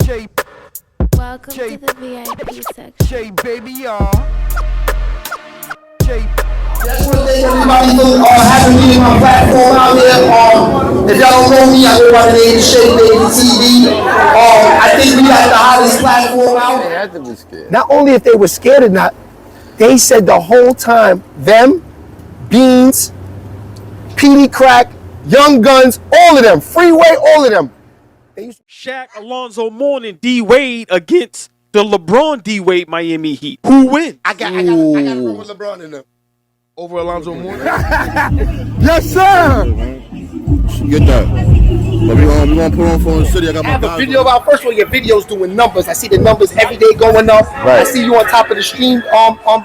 Welcome to the VIP section. That's one thing everybody do, having me on my platform out here. If y'all don't know me, I go by the name of SHEABABYTV. I think we got the hottest platform out. They had to be scared. Not only if they were scared or not, they said the whole time, them, Beans, PD Crack, Young Guns, all of them, Freeway, all of them. Shaq, Alonzo Mourning, D Wade against the LeBron D Wade Miami Heat. Who wins? I got room with LeBron in them. Over Alonzo Mourning. Yes, sir. Get that. But we gonna put on for the city. I have a video of our first one. Your videos doing numbers. I see the numbers every day going up. Right. I see you on top of the stream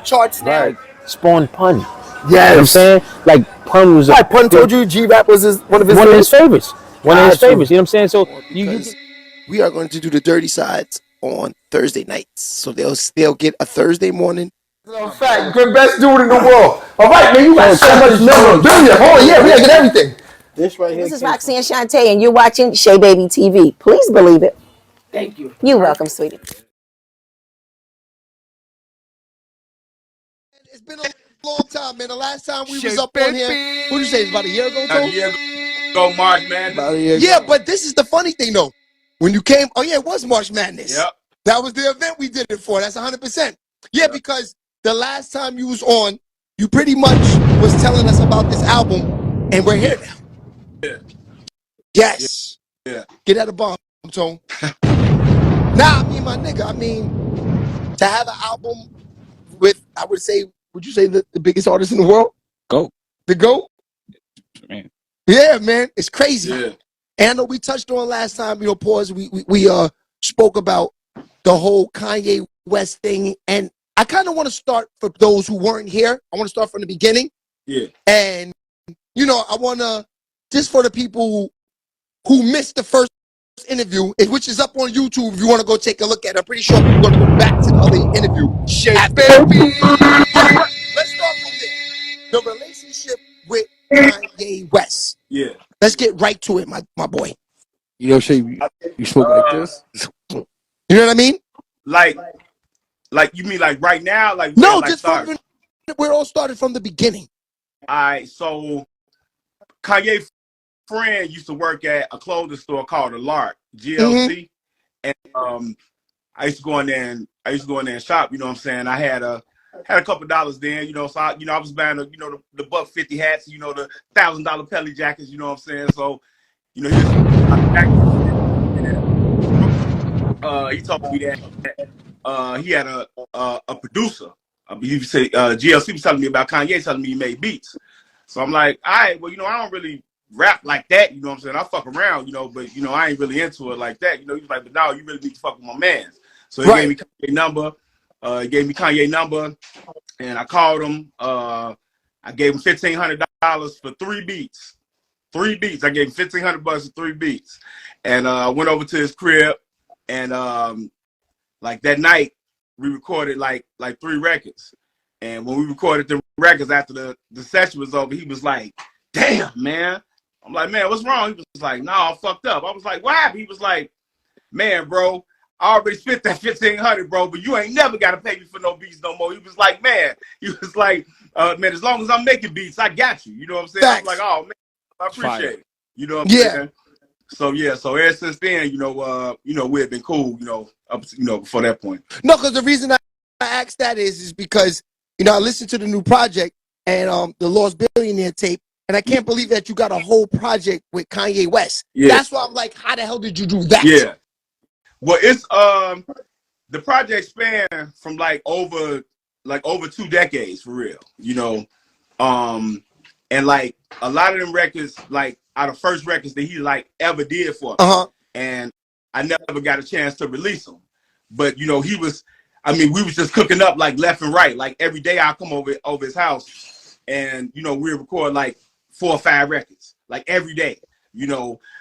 charts now. Right. Spawn Pun. Yes. You know what I'm saying? Like Pun was Right, Pun told you G-Rap was one of his favorites. One of his favorites. You know what I'm saying? So we are going to do the dirty sides on Thursday nights. So they'll get a Thursday morning. In fact, the best dude in the world. All right, man, you got so much memorabilia. Oh yeah, we gotta get everything. This right here. This is Roxanne Shante, and you're watching SHEABABYTV. Please believe it. Thank you. You're welcome, sweetie. It's been a long time, man. The last time we was up on here, what did you say? It was about a year ago, About a year ago, March Madness. About a year ago. Yeah, but this is the funny thing, though. When you came, oh yeah, it was March Madness. Yep. That was the event we did it for. That's 100%. Yeah, because the last time you was on, you pretty much was telling us about this album, and we're here now. Yeah. Yes. Yeah. Get out of bomb, Tone. Nah, I mean, my nigga, I mean, to have an album with, I would say, would you say the biggest artist in the world? Go. The GOAT? Man. Yeah, man. It's crazy. Yeah. And I know we touched on last time, pause, we spoke about the whole Kanye West thing. And I kind of want to start for those who weren't here. I want to start from the beginning. Yeah. And, I want to, just for the people who missed the first interview, which is up on YouTube if you want to go take a look at it. I'm pretty sure we're going to go back to the other interview. Baby. Let's start from there. The relationship with Kanye West. Yeah. Let's get right to it, my boy. Shay, you spoke like this? You know what I mean? Like you mean like right now? Like no, like just we're all started from the beginning. All right, so Kanye friend used to work at a clothing store called the Lark, GLC. And I used to go in there and shop, you know what I'm saying? I had a couple dollars then, so I was buying the $150 hats, the $1,000 Pelly jackets, you know what I'm saying? So, he told me that he had a producer. He said GLC was telling me about Kanye, telling me he made beats. So I'm like, all right, well, I don't really rap like that, you know what I'm saying? I fuck around, but I ain't really into it like that. He was like, but no, you really need to fuck with my man. So he gave me Kanye number. And I called him. I gave him $1,500 for 3 beats. 3 beats. I gave him $1,500 for 3 beats. And I went over to his crib, and like that night we recorded like 3 records. And when we recorded the records after the session was over, he was like, damn, man. I'm like, man, what's wrong? He was like, no, I fucked up. I was like, what happened? He was like, man, bro, I already spent that $1,500, bro, but you ain't never got to pay me for no beats no more. He was like, man, man, as long as I'm making beats, I got you. You know what I'm saying? I was like, oh, man, I appreciate it. You know what I'm saying? So ever since then, we have been cool, up, before that point. No, because the reason I asked that is because, I listened to the new project and the Lost Billionaire tape, and I can't believe that you got a whole project with Kanye West. Yeah. That's why I'm like, how the hell did you do that? Yeah. Well, it's the project span from over 2 decades for real, and like a lot of them records are the first records that he ever did for me. And I never got a chance to release them. But we was just cooking up left and right. Every day I come over his house, and we record 4 or 5 records every day.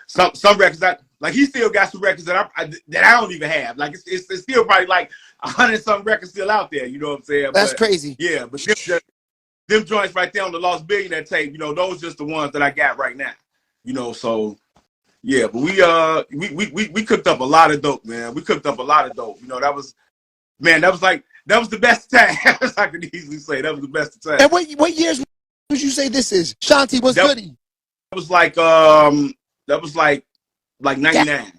Some records that he still got some records that I don't even have. It's still probably 100-something records still out there. You know what I'm saying? That's crazy. Yeah, but them joints right there on the Lost Billionaire tape, those just the ones that I got right now. So Yeah, but we cooked up a lot of dope, man. We cooked up a lot of dope. You know, that was the best time. I could easily say that was the best time. And what years would you say this is? Shanti, what's goody? That was like 99.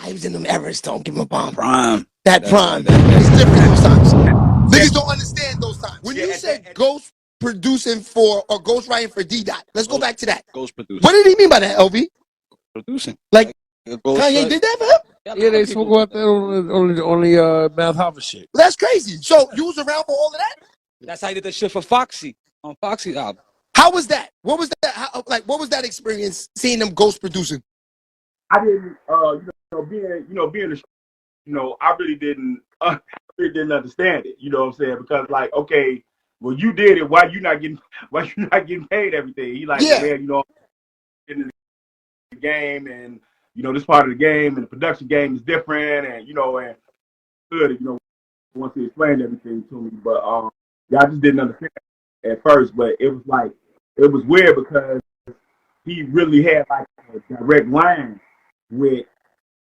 He was in them Everest. Don't give him a bomb. Prime. That prime. It's different those times. Niggas don't understand those times. When you said ghost producing for or ghost writing for D-Dot, let's go back to that. Ghost producing. What did he mean by that, LV? Producing. Like Kanye did that for him? Yeah, they spoke about that on the Math Hoffa shit. That's crazy. So you was around for all of that? That's how he did the shit for Foxy on Foxy's album. How was that? What was that? What was that experience seeing them ghost producing? I didn't, being I really didn't understand it. You know what I'm saying? Because like, okay, well, you did it. Why you not getting paid everything? He like, yeah, man, in the game, and this part of the game and the production game is different, and and good, once he explained everything to me, but I just didn't understand at first. But it was weird because he really had like a direct line with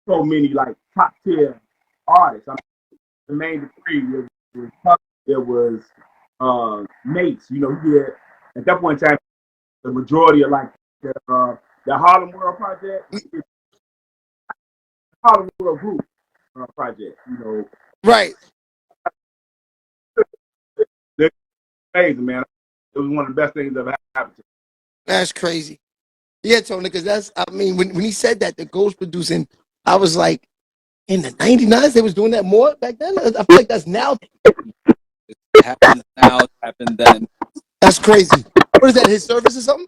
so many like top tier artists. I mean, the main three it was Mace. He had at that point in time the majority of like the Harlem World Project, Harlem World Group project. Right. They're amazing, man. It was one of the best things that ever happened to me. That's crazy. Yeah, Tony, because when he said that, the ghost producing, I was like, in the 99s, they was doing that more back then? I feel like that's now. It happens now, it happened then. That's crazy. What is that, his service or something?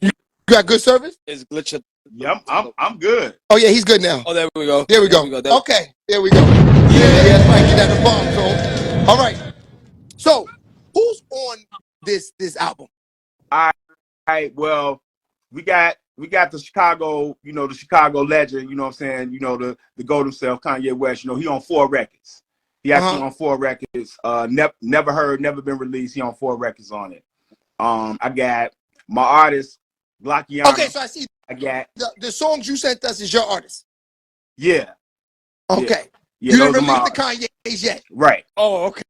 You got good service? It's glitching. Yeah, I'm good. Oh, yeah, he's good now. Oh, there we go. There we go. Okay, there we go. Yeah, right, get that bomb, so. All right. So, who's on this album? All right, well, we got the Chicago, the Chicago legend, you know what I'm saying, the GOAT himself, Kanye West, he on 4 records. He actually on 4 records. Never heard, never been released. He on 4 records on it. I got my artist, Glockiana. Okay, so I see I got the songs you sent us is your artist. Yeah. Okay. Yeah, you didn't release the Kanye's yet. Right. Oh, okay.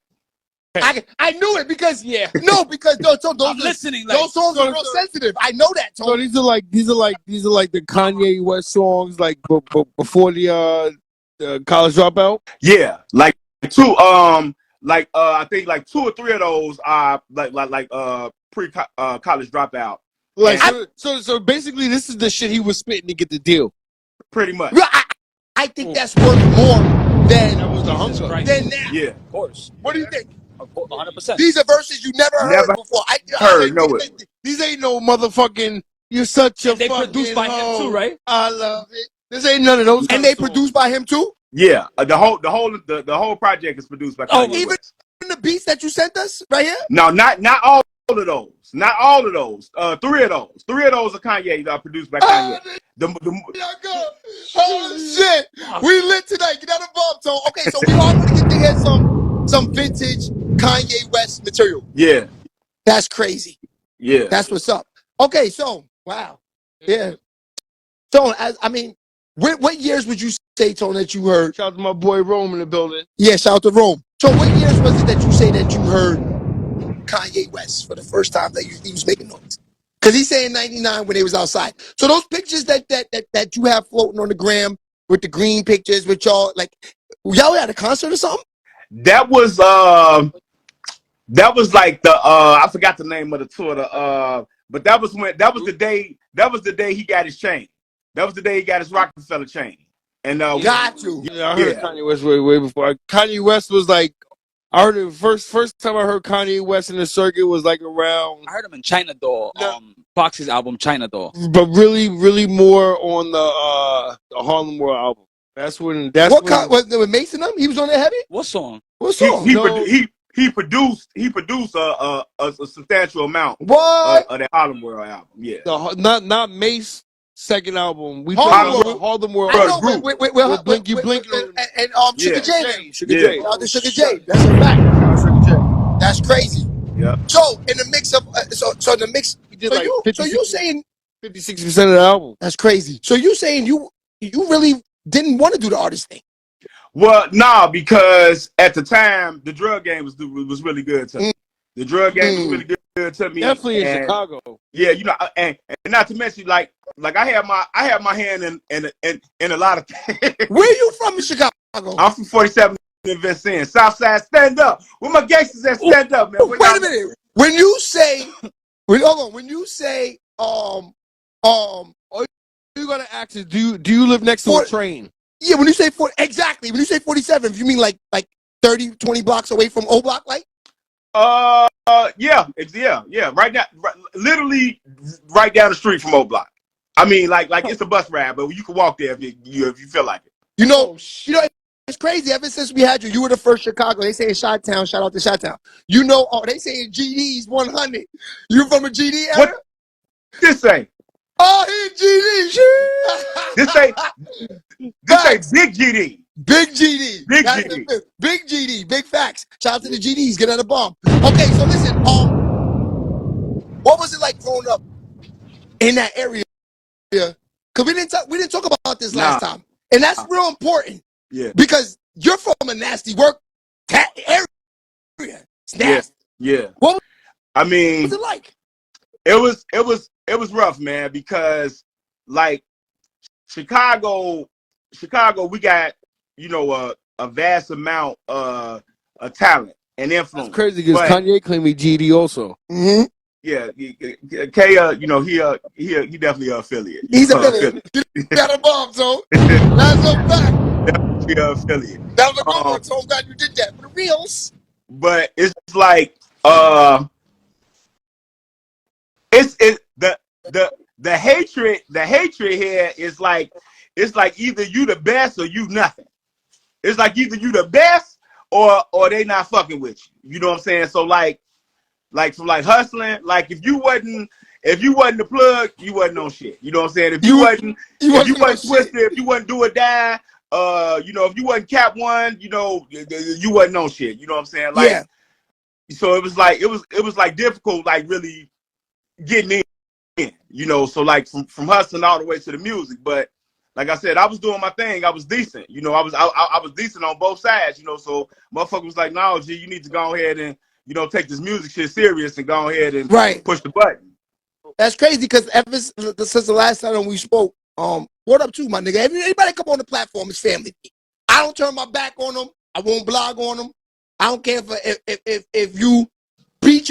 I knew it because because those listening. Those songs are real sensitive. I know that. Tony. So these are like the Kanye West songs like before the College Dropout. Yeah, like 2 I think like 2 or 3 of those are like pre college dropout. Like so basically this is the shit he was spitting to get the deal. Pretty much. I think that's worth more than that was the hunger. Than now. Yeah, of course. What do you think? 100%. These are verses you never heard before. These ain't no motherfucking. You're such a. And they produced by him too, right? I love it. This ain't none of those. And they produced by him too. Yeah, the whole project is produced by Kanye even West. the beats that you sent us right here. No, not all of those. Not all of those. 3 of those. 3 of those are Kanye that are produced by Kanye. Oh shit! We lit tonight. Get out of the bomb tone. Okay, so we are going to get to hear some vintage Kanye West material. Yeah, that's crazy. Yeah, that's what's up. Okay, so wow, yeah. So what years would you say, Tone, that you heard? Shout out to my boy Rome in the building. Yeah, shout out to Rome. So what years was it that you say that you heard Kanye West for the first time that he was making noise? Because he's saying 99 when they was outside. So those pictures that you have floating on the gram with the green pictures with y'all, like y'all at a concert or something? That was like the I forgot the name of the tour. But that was the day he got his chain. That was the day he got his Rockefeller chain. And got you. Yeah, I heard Kanye West way before. Kanye West was like, I heard it first time I heard Kanye West in the circuit was like around. I heard him in China Doll, Foxy's album China Doll. But really more on the Harlem World album. That's when. Was with Mason them? He was on that heavy? What song? What song? He produced a substantial amount of that Harlem World album. Yeah. Not Mace second album. We Harlem World. I know with Blinky Blink and Sugar J. Sugar J. Sugar J. That's a fact. Sugar J. That's crazy. Yeah. So in the mix of so in the mix, He did so like you 50, so you saying 50-60% of the album. that's crazy. So you saying you really didn't want to do the artist thing? Well, nah, because at the time the drug game was really good to me. The drug game was really good to me. Definitely in and, Chicago. Yeah, you know, and not to mention like I have my hand in a lot of things. Where you from in Chicago? I'm from 47 in Vincennes. Southside, stand up. Where my gangsters at? Stand up, man. Wait a minute. When you say, hold on. When you say, All you gotta ask is, do you live next to a train? Yeah, when you say exactly. When you say 47, you mean like 30, 20 blocks away from O Block, like? Yeah. Right now, literally right down the street from O Block. I mean, like it's a bus ride, but you can walk there if you feel like it. You know, it's crazy. Ever since we had you, you were the first Chicago. They say in Chi-Town. Shout out to Chi-Town. You know, they say in GD's 100. You from a GD area? What this say? Oh, he GD. This say big GD. Big GD. Big GD. Big GD. Big facts. Shout out to the GDs. Get out of the bomb. Okay, so listen. What was it like growing up in that area? Because we didn't talk about this last time, and that's real important. Yeah. Because you're from a nasty work area. It's nasty. Yeah. What was it like? It was rough, man, because like Chicago, we got, you know, a vast amount of talent and influence. That's crazy because Kanye claimed he GD also. Mm-hmm. Yeah, K, you know, he definitely an affiliate. He's affiliate. Got a bomb, so that's a fact. Definitely an affiliate. That was a good one, so I'm glad you did that for the reals. But it's like the hatred here is like, it's like either you the best or you nothing. It's like either you the best or they not fucking with you. You know what I'm saying? So like from like hustling, like if you wasn't the plug, you wasn't on shit. You know what I'm saying? If you wasn't twisted, if you wasn't do or die, you know, if you wasn't Cap One, you know, you wasn't on shit. You know what I'm saying? Like, so it was like difficult, like really getting in, you know. So like from hustling all the way to the music, but like I said, I was doing my thing. I was decent, you know. I was decent on both sides, you know. So motherfucker was like, "No, G, you need to go ahead and, you know, take this music shit serious and go ahead and push the button." That's crazy because ever since the last time we spoke, what up to my nigga? Anybody come on the platform is family. I don't turn my back on them. I won't blog on them. I don't care if you beat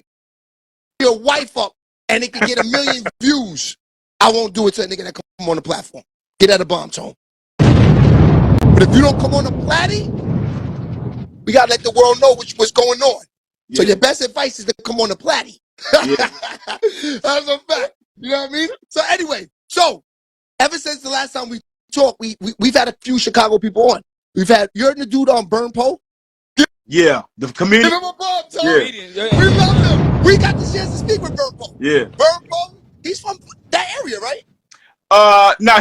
your wife up and it can get 1 million views. I won't do it to a nigga that come on the platform. Get out of bomb tone. But if you don't come on the platty, we gotta let the world know what's going on. Yeah. So your best advice is to come on the platty. Yeah. That's a fact. You know what I mean? So anyway, ever since the last time we talked, we've had a few Chicago people on. You're the dude on Burn Poe? Yeah, the comedian. Give him a bomb, Tom. Yeah. We love him. We got the chance to speak with Burn Poe. Yeah. Burn Poe, he's from that area, right? Now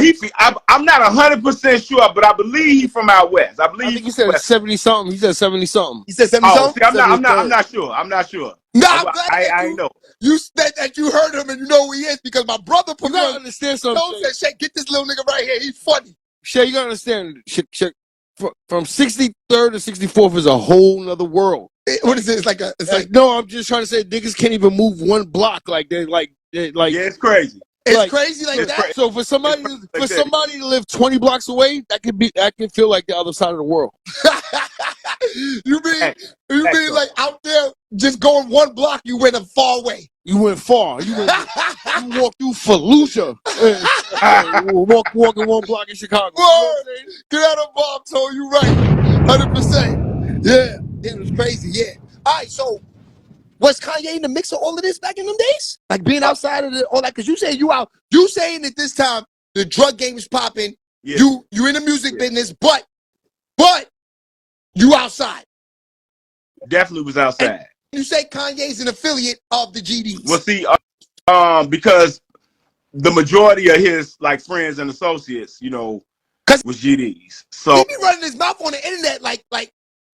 I'm not 100% sure, but I believe he's from out west. I think he said 70-something. He said 70-something. He said 70-something? I'm not sure. No, I know. You said that you heard him and you know who he is because my brother put me on. Understand something. Said, Shay, get this little nigga right here. He's funny. Shay, you gotta understand. From 63rd to 64th is a whole nother world. What is it? It's like no. I'm just trying to say niggas can't even move one block. Like they're like. Yeah, it's crazy. It's crazy like that. So for somebody to live 20 blocks away, that can feel like the other side of the world. You mean like out there just going one block, you went far away. You went far. You walked through Fallujah. Walking one block in Chicago. Word. Get out of bomb, so you right. 100%. Yeah. It was crazy, yeah. All right, so was Kanye in the mix of all of this back in them days? Like being outside of all that? Because you say you out. You saying that this time the drug game is popping. Yeah. You in the music business, but you outside. Definitely was outside. And you say Kanye's an affiliate of the GDs. Well, see, because the majority of his like friends and associates, you know, was GDs. So he be running his mouth on the internet, like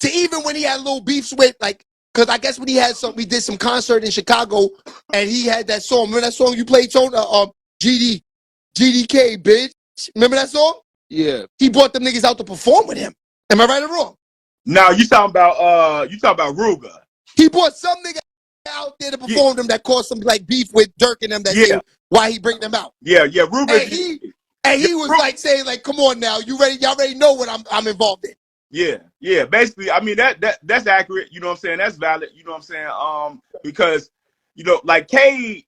to even when he had little beefs with because I guess when we did some concert in Chicago, and he had that song. Remember that song you played, Tone? GDK, bitch. Remember that song? Yeah. He brought them niggas out to perform with him. Am I right or wrong? Now you talking about Ruger. He brought some nigga out there to perform them that caused some like beef with Dirk and them that day. Why he bring them out? Yeah, Ruger. And he was like saying like, "Come on now, you ready? Y'all already know what I'm involved in." Yeah. Basically, I mean that's accurate. You know what I'm saying? That's valid. You know what I'm saying? Because like K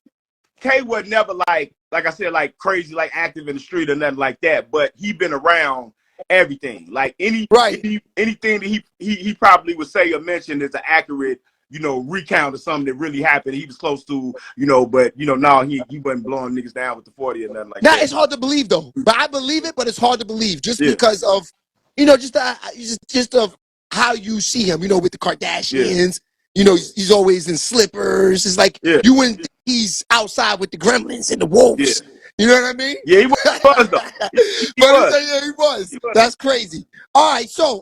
was never like I said, like crazy, like active in the street or nothing like that. But he been around everything. Like anything that he probably would say or mention is an accurate, recount of something that really happened. He was close to, but no, he wasn't blowing niggas down with the 40 or nothing like that. Now it's hard to believe though, but I believe it. But it's hard to believe just because of, just of how you see him. With the Kardashians. He's always in slippers. It's like you wouldn't think he's outside with the gremlins and the wolves. You know what I mean? Yeah, he was though. He was. That's crazy. All right, so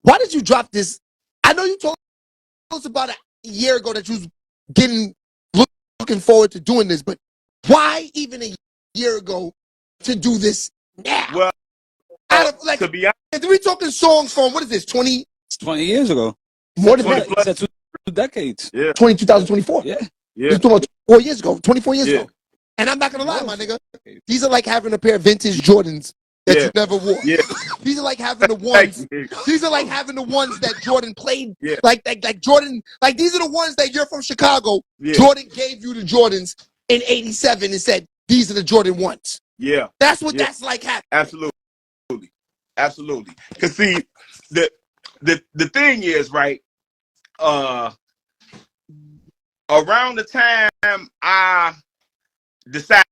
why did you drop this? I know you told us about a year ago that you was looking forward to doing this, but why even a year ago to do this now? Well, to be honest, we talking songs from what is this? 20 years ago. More than that. Plus 2 decades. Yeah. 2024. Yeah. We're talking about 4 years ago, 24 years ago. And I'm not gonna lie, my nigga. These are like having a pair of vintage Jordans that you never wore. Yeah. These are like having the ones. These are like having the ones that Jordan played. Yeah. Like Jordan. Like these are the ones that you're from Chicago. Yeah. Jordan gave you the Jordans in '87 and said these are the Jordan ones. Yeah. That's what that's like happening. Absolutely. Cause see, the thing is, right? Around the time I decided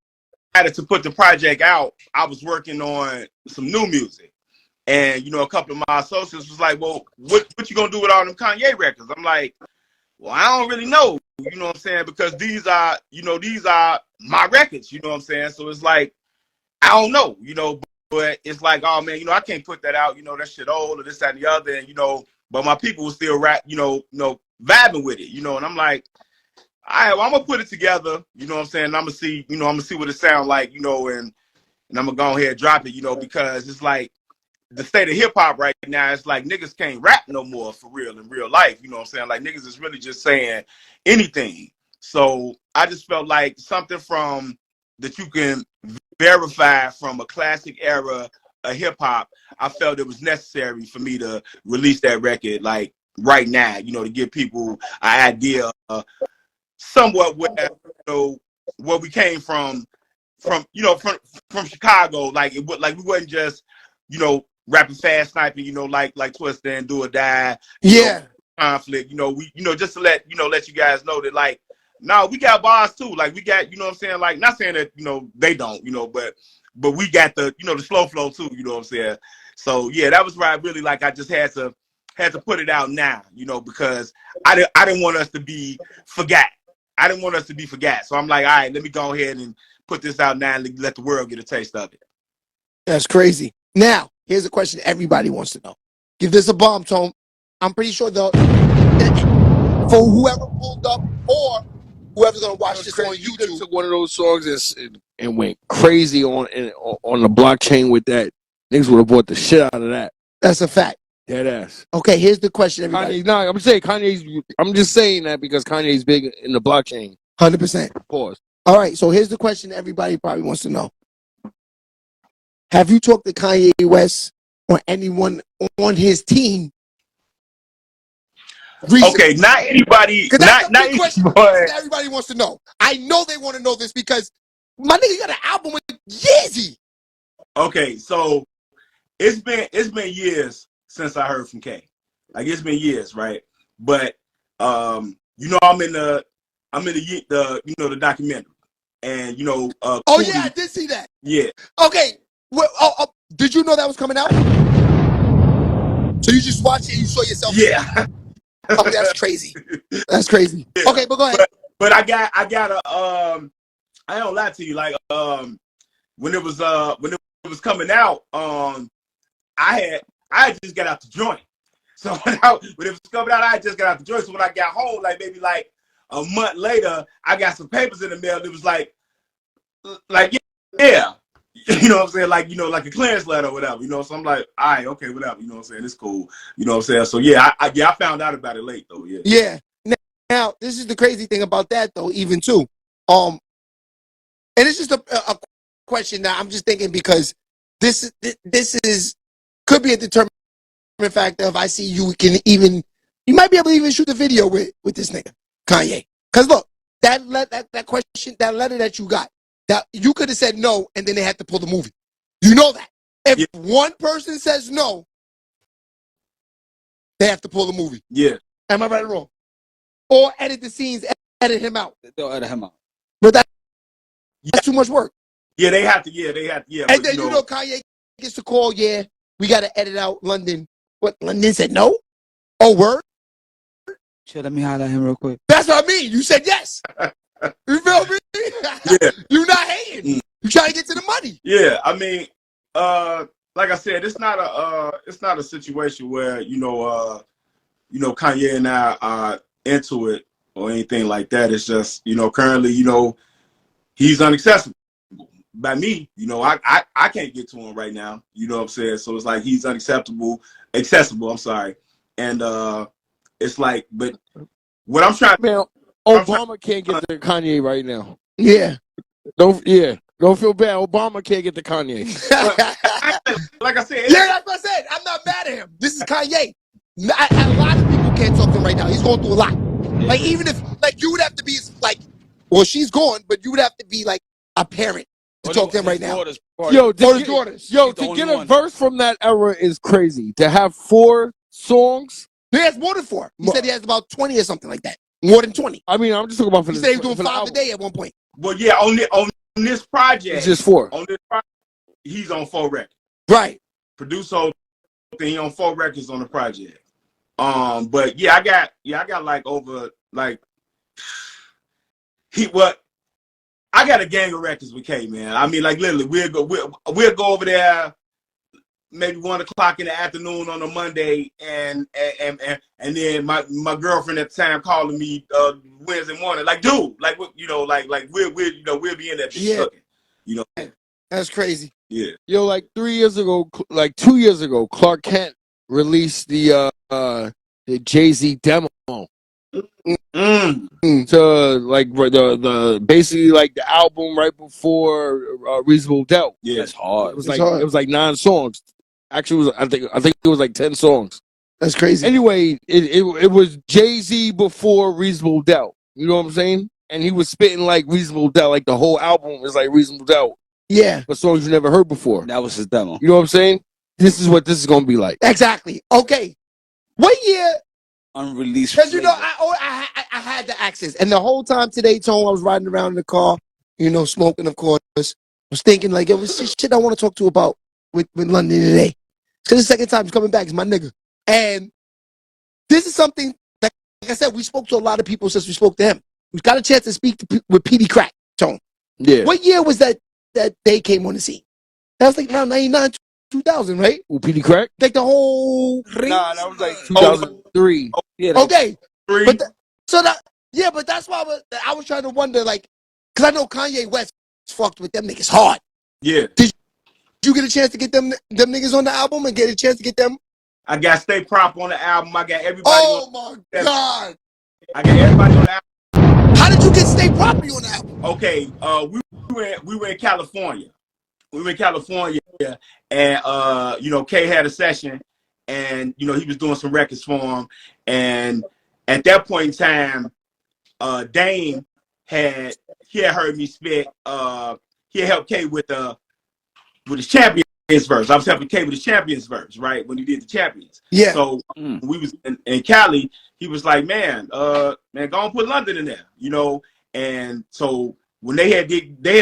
to put the project out, I was working on some new music. And, a couple of my associates was like, well, what you gonna do with all them Kanye records? I'm like, well, I don't really know, you know what I'm saying? Because these are my records, you know what I'm saying? So it's like, I don't know, but it's like, oh man, I can't put that out, that shit old or this, that, and the other, and but my people will still rap, vibing with it, and I'm like, all right, well, I'm gonna put it together, you know what I'm saying? I'm gonna see, what it sounds like, and I'm gonna go ahead and drop it, because it's like the state of hip hop right now. It's like niggas can't rap no more for real in real life, you know what I'm saying? Like niggas is really just saying anything. So I just felt like something from that you can verify from a classic era of hip hop. I felt it was necessary for me to release that record like right now, to give people an idea of somewhat where where we came from Chicago. Like we wasn't just rapping fast sniping, like Twista and Do or Die. Conflict. We just to let you guys know that like no, we got bars too. Like we got what I'm saying. Like not saying that they don't but we got the the slow flow too. You know what I'm saying. So yeah, that was where I really like I just had to put it out now. Because I didn't want us to be forgot. I didn't want us to be forgot. So I'm like, all right, let me go ahead and put this out now and let the world get a taste of it. That's crazy. Now, here's a question everybody wants to know. Give this a bomb, Tone. I'm pretty sure for whoever pulled up or whoever's gonna watch this on YouTube. Took one of those songs and went crazy on the blockchain with that. Niggas would have bought the shit out of that. That's a fact. Dead ass. Okay, here's the question, everybody. I'm just saying that because Kanye's big in the blockchain. 100%. Pause. All right, so here's the question everybody probably wants to know. Have you talked to Kanye West or anyone on his team? Recently? Okay, not anybody. That's not a question that everybody wants to know. I know they want to know this because my nigga got an album with Yeezy. Okay, so it's been years since I heard from K. Like it's been years, right? But I'm in the the documentary, and oh Cooley, yeah, I did see that. Yeah. Okay. Well, did you know that was coming out? So you just watched it and you saw yourself? Yeah. Okay, that's crazy. That's crazy. Yeah. Okay, but go ahead. But I got a I don't lie to you, like when it was coming out, I had just got out the joint. So when it was coming out, I just got out the joint. So when I got home, like maybe like a month later, I got some papers in the mail. It was like yeah. You know what I'm saying? Like, like a clearance letter or whatever, So I'm like, all right, okay, whatever. You know what I'm saying? It's cool. You know what I'm saying? So yeah, I found out about it late though. Yeah. Yeah. Now, this is the crazy thing about that though, even too. And it's just a question that I'm just thinking because this could be a determinant factor if I see you might be able to even shoot the video with this nigga, Kanye. Because look, that question, that letter that you got, that you could have said no, and then they had to pull the movie. You know that. If one person says no, they have to pull the movie. Yeah. Am I right or wrong? Or edit the scenes, edit him out. They'll edit him out. But that's too much work. Yeah, they have to. Yeah. And then Kanye gets the call. Yeah, we got to edit out London. What? London said no. Oh, word. Chill, let me holler at him real quick. That's what I mean. You said yes. You feel me? Yeah. You're not hating. You trying to get to the money. Yeah, I mean, like I said, it's not a situation where Kanye and I are into it or anything like that. It's just currently he's inaccessible by me. I can't get to him right now. You know what I'm saying? So it's like he's accessible. I'm sorry, and it's like, but what I'm trying. Man, Obama can't get to Kanye right now. Yeah. Don't feel bad. Obama can't get to Kanye. Like I said, yeah, that's what I said. I'm not mad at him. This is Kanye. A lot of people can't talk to him right now. He's going through a lot. Like even if you would have to be like, well, she's gone, but you would have to be like a parent to talk to him right now. Yo, daughters. To get a verse from that era is crazy. To have 4 songs. He has more than 4. He said he has about 20 or something like that. More than 20. I mean, I'm just talking about for he the. said he was doing 5 a day at one point. Well, yeah, on this project, it's just 4. On this project, he's on 4 records. Right. Produce whole thing. He on 4 records on the project. But yeah, I got like over like I got a gang of records with K, man. I mean, like literally, we'll go over there maybe 1 o'clock in the afternoon on a Monday, and then my girlfriend at the time calling me Wednesday morning, like, dude, like we'll be in that bitch cooking, That's crazy. Yeah. Yo, like 3 years ago, like 2 years ago, Clark Kent released the Jay-Z demo. To like the basically like the album right before Reasonable Doubt. Yeah, that's hard. It was like 9 songs. Actually, I think it was like 10 songs. That's crazy. Anyway, it was Jay-Z before Reasonable Doubt. You know what I'm saying? And he was spitting like Reasonable Doubt, like the whole album was like Reasonable Doubt. Yeah, but songs you never heard before. That was his demo. You know what I'm saying? This is what this is gonna be like. Exactly. Okay. What year? Unreleased. Because I had the access, and the whole time today, Tone, I was riding around in the car, smoking, of course. I was thinking like, it was shit I want to talk to about with London today. Because the second time he's coming back, he's my nigga, and this is something that, like I said, we spoke to a lot of people since we spoke to him. We got a chance to speak with Petey Crack, Tone. Yeah. What year was that they came on the scene? That was like around 99, 2000, right? Ooh, Petey Crack? Like the whole. Nah, that was like 2003. Yeah, okay. But but that's why I was trying to wonder, like, because I know Kanye West fucked with them niggas hard. Yeah. Did you get a chance to get them niggas on the album and get a chance to get them? I got Stay Prop on the album. I got everybody. Oh my God! I got everybody on the album. How did you get Stay Property on the album? Okay, we were in California. We were in California, and K had a session, and he was doing some records for him, and at that point in time, Dame had heard me spit. He had helped K with his Champions verse. I was helping K with his Champions verse, right, when he did the Champions. Yeah. So we was in Cali. He was like, man, go and put London in there, And so when they had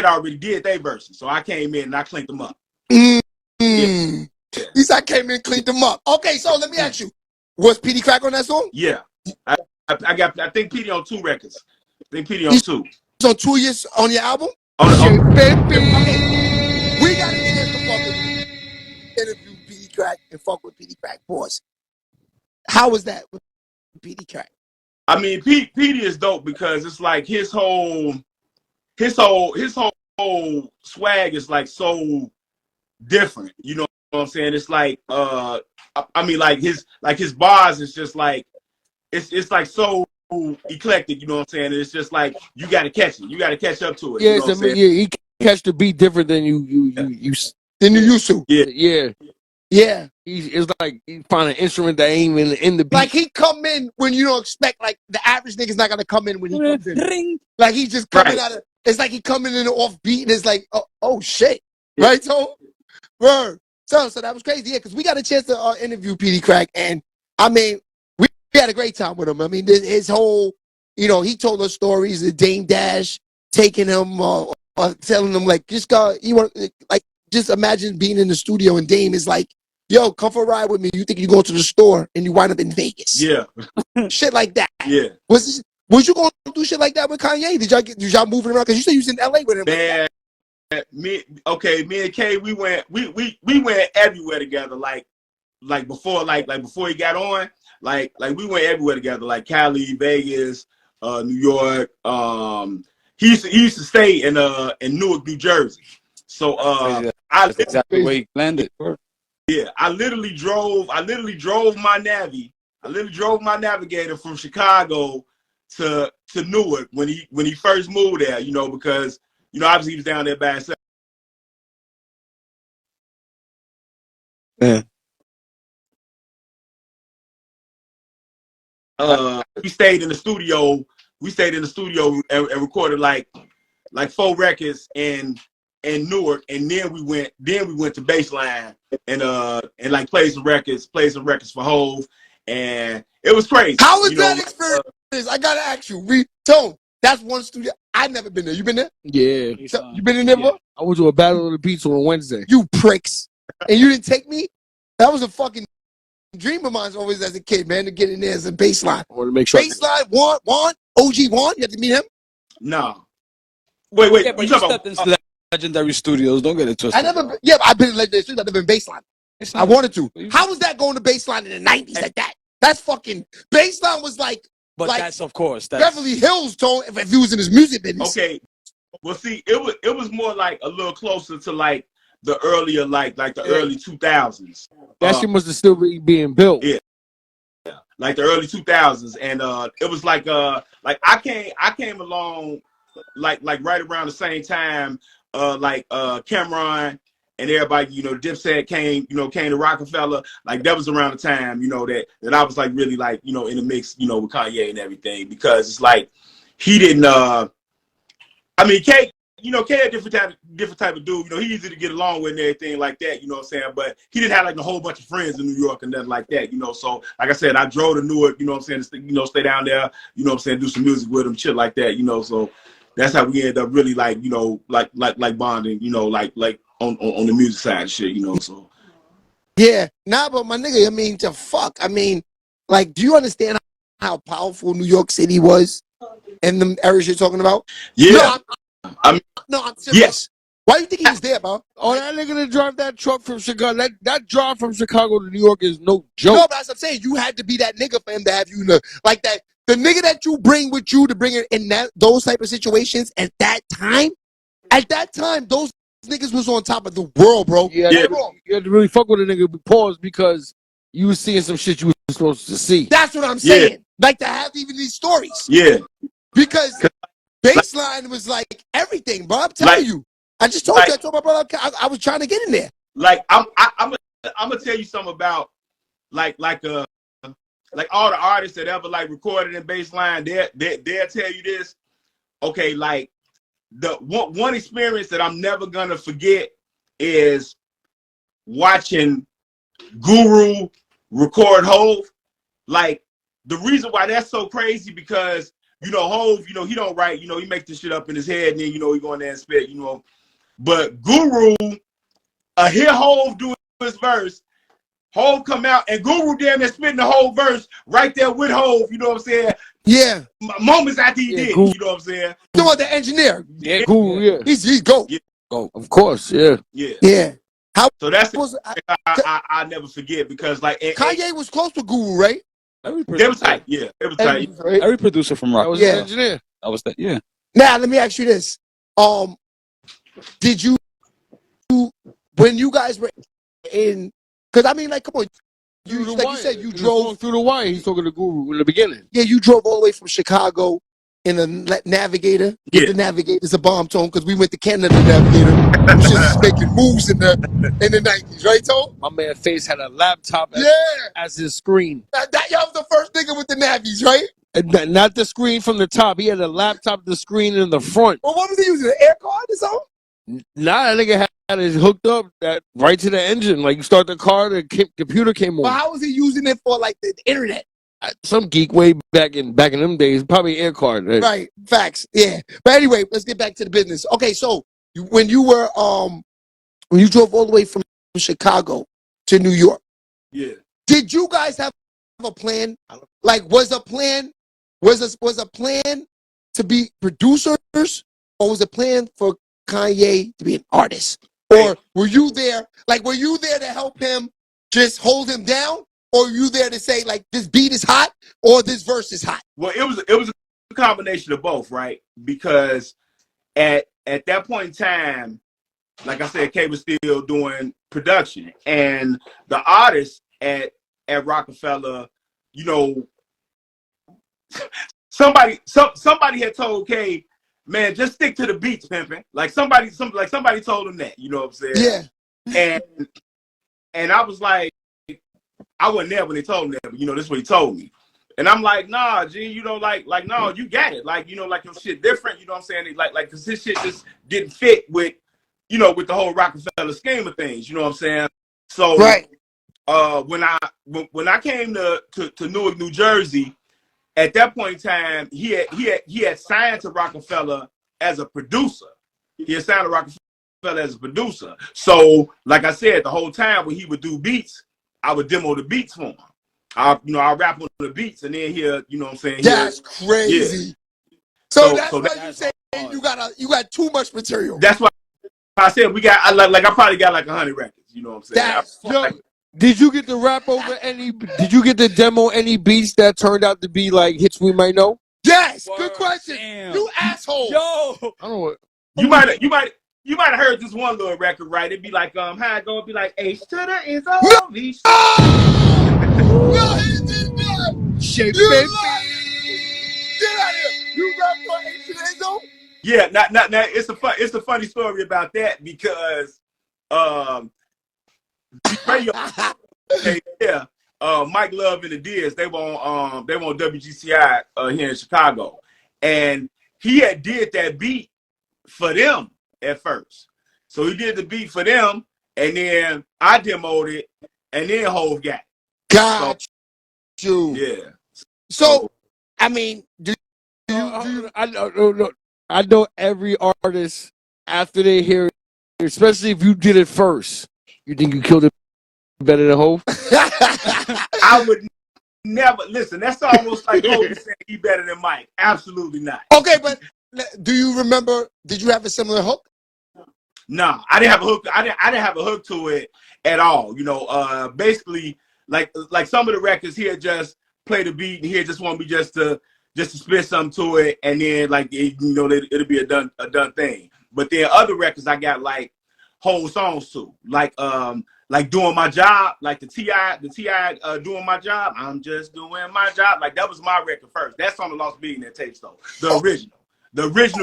already did their verses, so I came in and I cleaned them up. Yeah. At least I came in and cleaned them up. Okay, so let me ask you, was Petey Crack on that song? Yeah, I think Petey on 2 records. I think Petey on 2. So 2 years on your album? Baby. We got a chance to fuck with interview Petey Crack and fuck with Petey Crack. Pause. How was that with PD Crack? I mean, Petey is dope because it's like his whole swag is like so different. You know what I'm saying? It's like I mean, like his bars is just like it's like so eclectic. You know what I'm saying? It's just like you got to catch it. You got to catch up to it. Yeah, you know what I'm saying? yeah, he catch the beat different than you used to. Yeah. Yeah. It's like he find an instrument that ain't even in the beat. Like he come in when you don't expect. Like the average nigga's not gonna come in when he comes in. Like he just coming out of. It's like he coming in off beat and it's like, oh shit, right? So, word. So that was crazy. Yeah, because we got a chance to interview PD Crack, and I mean, we had a great time with him. I mean, his whole, you know, he told us stories of Dame Dash taking him, telling him like, just go, you want like, just imagine being in the studio and Dame is like, yo, come for a ride with me. You think you go to the store and you wind up in Vegas? Yeah. Shit like that. Yeah. Was you going to do shit like that with Kanye? Did y'all moving around? Because you said you was in LA with him. Man, me and Kay, we went everywhere together. Like before he got on, like we went everywhere together. Like Cali, Vegas, New York. He used to stay in Newark, New Jersey. So that's exactly where he landed. Yeah, I literally drove my Navigator from Chicago to Newark when he first moved there, you know, because, you know, obviously he was down there by himself. Yeah. We stayed in the studio and recorded like 4 records in Newark, and then we went to Baseline and like played some records for Hove, and it was crazy. How was that experience? I gotta ask you, Tone, that's one studio. I've never been there. You been there? Yeah. You been in there, bro? I went to a Battle of the Beats on Wednesday. You pricks. And you didn't take me? That was a fucking dream of mine always as a kid, man, to get in there as a Baseline. I want to make sure. Baseline, Juan, OG Juan, you have to meet him? No. Wait. Yeah, but you stepped into Legendary Studios. Don't get it twisted. I've been in Legendary Studios. I've never been Baseline. I wanted to. How was that going to Baseline in the 90s like that? That's fucking, Baseline was like, but like, that's, of course, that's Beverly Hills, Tone, if he was in his music business. Okay. Well, see, it was more like a little closer to like the earlier, like the early 2000s. That shit must have still be being built. Yeah. Like the early 2000s, and it was like I came along like right around the same time, Cameron and everybody, you know, Dipset came to Rockefeller. Like that was around the time, you know, that I was like really like, you know, in the mix, you know, with Kanye and everything, because it's like he didn't. I mean, K a different type of dude. You know, he easy to get along with and everything like that. You know what I'm saying? But he didn't have like a whole bunch of friends in New York and nothing like that. You know, so like I said, I drove to Newark. You know what I'm saying? You know, stay down there. You know what I'm saying? Do some music with him, shit like that. You know, so that's how we ended up really like, you know, like bonding. You know, like on the music side and shit. You know, so yeah, nah, but my nigga, I mean, I mean, like, do you understand how powerful New York City was in the areas you're talking about? Yeah. I'm serious. Yes. Why do you think he was there, bro? Oh, that nigga that drive that truck from Chicago, that drive from Chicago to New York is no joke. No, but that's what I'm saying. You had to be that nigga for him to have you in like that. The nigga that you bring with you to bring it in those type of situations at that time, those niggas was on top of the world, bro. Yeah. You had to really fuck with a nigga pause because you was seeing some shit you were supposed to see. That's what I'm saying. Yeah. Like to have even these stories. Yeah. Because Baseline was like everything, bro. I'm telling you. I just told you. I told my brother I was trying to get in there. Like I'm gonna tell you something about like all the artists that ever like recorded in Baseline. They'll tell you this. Okay, like the one experience that I'm never gonna forget is watching Guru record Hove. Like the reason why that's so crazy because, you know, Hove, you know, he don't write, you know, he makes this shit up in his head and then, you know, he go in there and spit, you know. But Guru, hear Hove do his verse, Hove come out and Guru damn near spitting the whole verse right there with Hove, you know what I'm saying? Yeah. Moments after he did, Guru. you know what I'm saying? You know what, the engineer? Yeah, Guru, yeah. He's GOAT. Yeah. Go. Of course, yeah. Yeah. Yeah. So that's I never forget because like Kanye was close to Guru, right? Every They was producer, tight. Yeah, they was tight. Right? every producer from I Rock. was Yeah. an engineer. I was that. Yeah. Now, let me ask you this. Did you, when you guys were in, because I mean, like, come on, Through the like wire. you said, you In the song drove, Through the Wire. He's talking to Guru in the beginning. yeah, you drove all the way from Chicago in a Navigator. Give Yeah. the Navigators a bomb, Tone, because we went to Canada Navigator. Them shits is making moves in the 90s, right, Tone? My man Face had a laptop Yeah. as his screen. That y'all was the first nigga with the Navies, right? And not the screen from the top. He had a laptop, the screen in the front. Well, what was he using? An air card or something? Nah, that nigga had it hooked up that right to the engine. Like you start the car, the computer came But on. how was he using it for, like, the internet? Some geek way back in them days, probably air card. Right. Facts. Yeah. But anyway, let's get back to the business. Okay, so when you were when you drove all the way from Chicago to New York, Yeah. did you guys have a plan? Like, was a plan to be producers, or was a plan for Kanye to be an artist? Or were you there? Like, were you there to help him just hold him down? Or were you there to say, like, this beat is hot or this verse is hot? Well, it was a combination of both, right? Because at that point in time, like I said, K was still doing production, and the artists at Rockefeller, you know, somebody had told K, man, just stick to the beats, pimping. Like somebody told him that, you know what I'm saying? Yeah. And I was like, I wasn't there when they told him that, but you know, this is what he told me. And I'm like, nah, G, you know, like, no, you got it. Like, you know, like your shit different, you know what I'm saying? Like, cause his shit just didn't fit with, you know, with the whole Rockefeller scheme of things, you know what I'm saying? So, Right. when I came to Newark, New Jersey, at that point in time, he had signed to Rockefeller as a producer. He had signed to Rockefeller as a producer. So, like I said, the whole time when he would do beats, I would demo the beats for him. I rap on the beats, and then you know what I'm saying? That's crazy. Yeah. So that's why you say hard. you got too much material. That's why I said I probably got like 100 records. You know what I'm saying? Did you get to rap over any? Did you get to demo any beats that turned out to be like hits we might know? Yes. Word, Good question. damn. You asshole. Yo. I don't know what. You might have heard this one little record, right? It'd be like how it go? It'd be like H to the is all these. No, he did not. Shape You baby. lied. Get out of here. You rap for H&A? Yeah, now it's a funny story about that because Mike Love and the Diaz, they were on WGCI here in Chicago, and he had did that beat for them at first. So he did the beat for them, and then I demoed it, and then Hove got it. Got you. Yeah. So, I mean, I know every artist after they hear it, especially if you did it first. You think you killed it better than Hov? I would never listen. That's almost like Hov saying he better than Mike. Absolutely not. Okay, but do you remember? Did you have a similar hook? No, I didn't have a hook. I didn't have a hook to it at all. You know, basically, like some of the records, he had just played the beat, and he had just wanted me just to spit something to it, and then it'll be a done thing. But then other records, I got like whole songs to, like Doing My Job, like the T.I. Doing My Job. I'm just doing my job. Like that was my record first. That's on the Lost Billionaire tapes though. The original.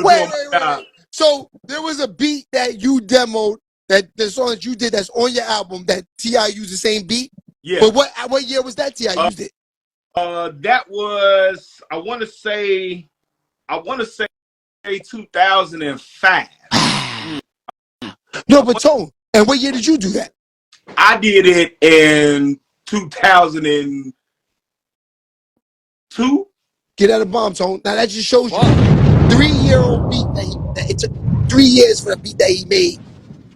Wait. So there was a beat that you demoed, that the song that you did that's on your album that T.I. used the same beat. Yeah. But what year was that T.I. used it? That was I want to say 2005. No, but Tone. And what year did you do that? I did it in 2002. Get out of bomb, Tone. Now that just shows you 3-year-old beat that it took 3 years for the beat that he made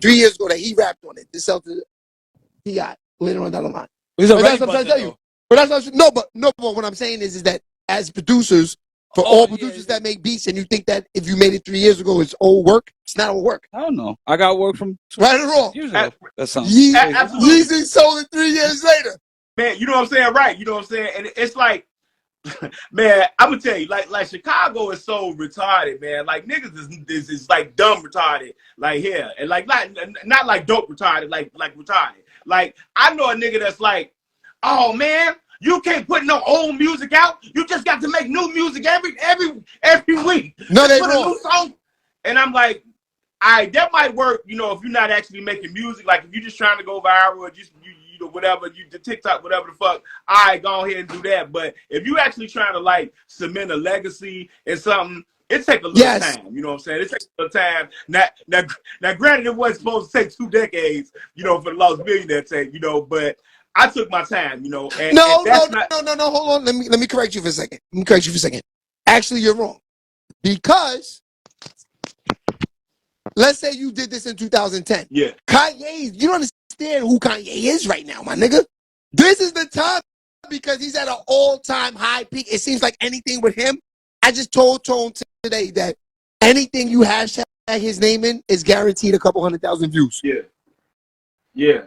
3 years ago that he rapped on it to sell to T.I. later on down the line. But that's what I'm trying to tell you. But that's what what I'm saying is that as producers, for all producers that make beats, and you think that if you made it 3 years ago, it's old work, it's not old work. I don't know. I got work from Right or wrong? years ago. That sounds Yeezy sold it 3 years later. man, you know what I'm saying? Right. You know what I'm saying? And it's like, man, I'm gonna tell you, like Chicago is so retarded, man. Like niggas is like dumb retarded, like here, and like not like dope retarded, like retarded. Like I know a nigga that's like, oh man, you can't put no old music out. You just got to make new music every week. No, they put wrong. a new song. And I'm like, that might work, you know, if you're not actually making music. Like if you're just trying to go viral, or just you know, whatever, the TikTok, whatever the fuck, all right, go ahead and do that. But if you actually trying to like cement a legacy and something, it take a little time. You know what I'm saying? It takes a little time. Now, granted, it wasn't supposed to take 2 decades, you know, for the Lost Millionaire tape, you know, but I took my time, you know. And No, and no. Hold on. Let me correct you for a second. Actually, you're wrong. Because let's say you did this in 2010. Yeah. Kanye, you don't understand who Kanye is right now, my nigga. This is the time because he's at an all-time high peak. It seems like anything with him. I just told Tone today that anything you hashtag his name in is guaranteed a couple 100,000 views. Yeah.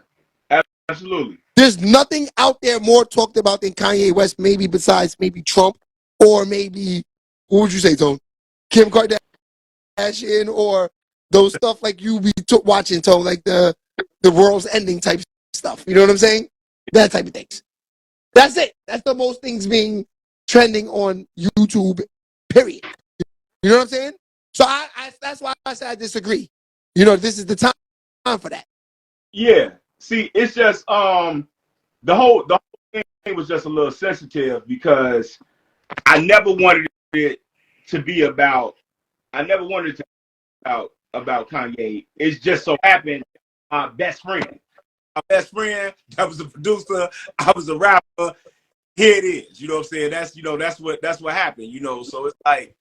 Absolutely. There's nothing out there more talked about than Kanye West, maybe besides maybe Trump or maybe, what would you say, Tone? Kim Kardashian or those stuff like you be watching, Tone, like the world's ending type stuff. You know what I'm saying? That type of things. That's it. That's the most things being trending on YouTube, period. You know what I'm saying? So that's why I said I disagree. You know, this is the time for that. Yeah. See, it's just the whole thing was just a little sensitive because I never wanted it to be about. I never wanted it to be about Kanye. It's just so happened my best friend. My best friend that was a producer. I was a rapper. Here it is. You know what I'm saying? That's what happened. You know, so it's like,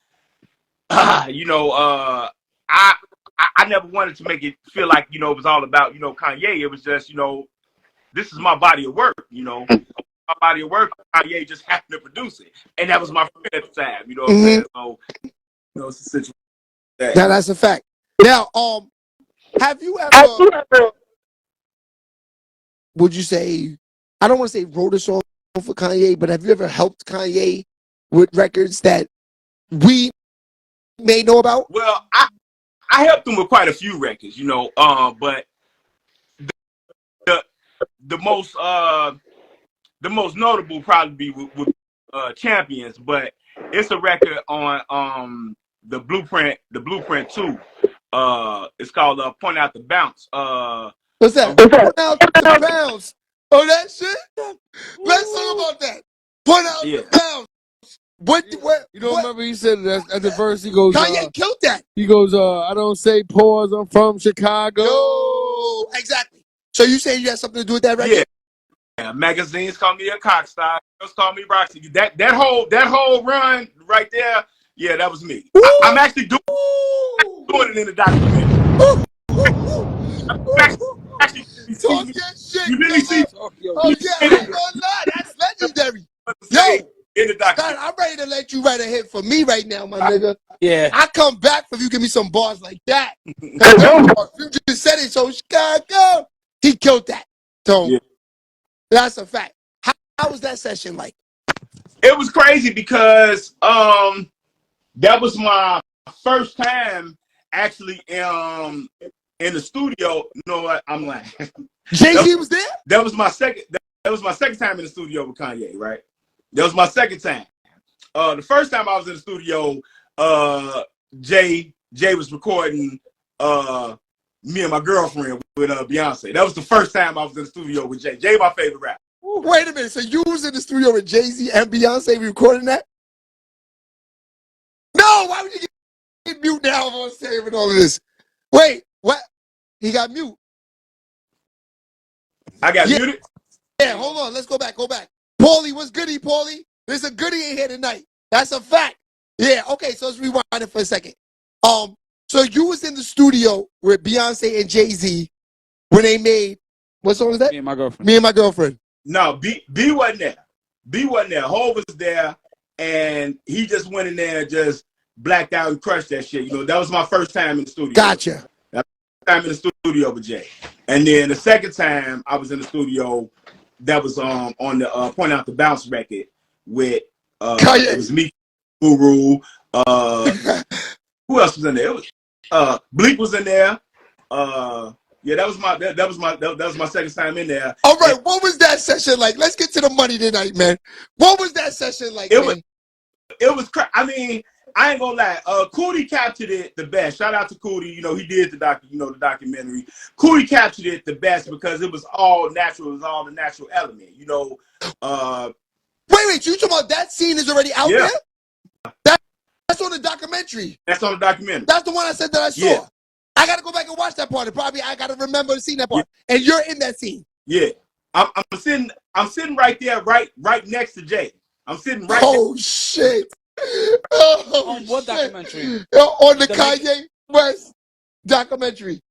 you know, I never wanted to make it feel like, you know, it was all about, you know, Kanye. It was just, you know, this is my body of work, you know. My body of work, Kanye just happened to produce it. And that was my friend at the time, you know what I'm saying? So, you know, it's a situation. Now that's a fact. Now, have you ever, would you say, I don't want to say wrote a song for Kanye, but have you ever helped Kanye with records that we may know about? Well, I helped him with quite a few records, you know, but the most notable probably be with Champions, but it's a record on the Blueprint 2. It's called Point Out the Bounce. What's that? Point out the bounce. Oh, that shit? Let's talk about that. Point out the bounce. What? You don't remember he said that at the verse, he goes, Kanye killed that. He goes, I don't say pause, I'm from Chicago. Yo, exactly. So you saying you had something to do with that record? Yeah. Magazines call me a cock star. Girls call me Roxy. That whole run right there, yeah, that was me. I'm actually doing it in the documentary. actually Talk that shit. You really see? Oh yeah, I ain't gonna lie, that's legendary. Yo, in the documentary. I'm ready to let you write a hit for me right now, my nigga. Yeah. I come back if you give me some bars like that. You just said it, so Chicago. He killed that. So that's a fact. How was that session like? It was crazy because that was my first time actually in the studio. You know what? I'm like, Jay-Z was there? That was my second. That was my second time in the studio with Kanye. Right? That was my second time. The first time I was in the studio, Jay was recording me and my girlfriend with Beyonce. That was the first time I was in the studio with Jay. Jay, my favorite rapper. Wait a minute. So you was in the studio with Jay-Z and Beyonce recording that? No, why would you get mute now on saving all of this? Wait, what? He got mute. I got muted? Yeah, hold on. Let's go back. Paulie, what's goody, Paulie? There's a goodie in here tonight. That's a fact. Yeah, okay, so let's rewind it for a second. So you was in the studio with Beyonce and Jay-Z when they made, what song was that? Me and my girlfriend. Me and My Girlfriend. No, B wasn't there. B wasn't there. Hov was there, and he just went in there and just blacked out and crushed that shit. You know, that was my first time in the studio. Gotcha. That was my first time in the studio with Jay. And then the second time I was in the studio, that was on the Point Out the Bounce record with Kanye. it was me, Guru. Who else was in there? It was Bleak was in there. Yeah, that was my second time in there. All right, what was that session like? Let's get to the money tonight, man. What was that session like, man? It was I mean, I ain't gonna lie. Cootie captured it the best. Shout out to Cootie. You know, he did the documentary. Cootie captured it the best because it was all natural. It was all the natural element. You know. Wait, you talking about that scene is already out there? That's on the documentary. That's on the documentary. That's the one I said that I saw. Yeah. I gotta go back and watch that part. Probably I gotta remember seeing that part. Yeah. And you're in that scene. Yeah, I'm sitting right there, right next to Jay. I'm sitting right. Oh shit! Oh, on what documentary? On the Kanye West documentary.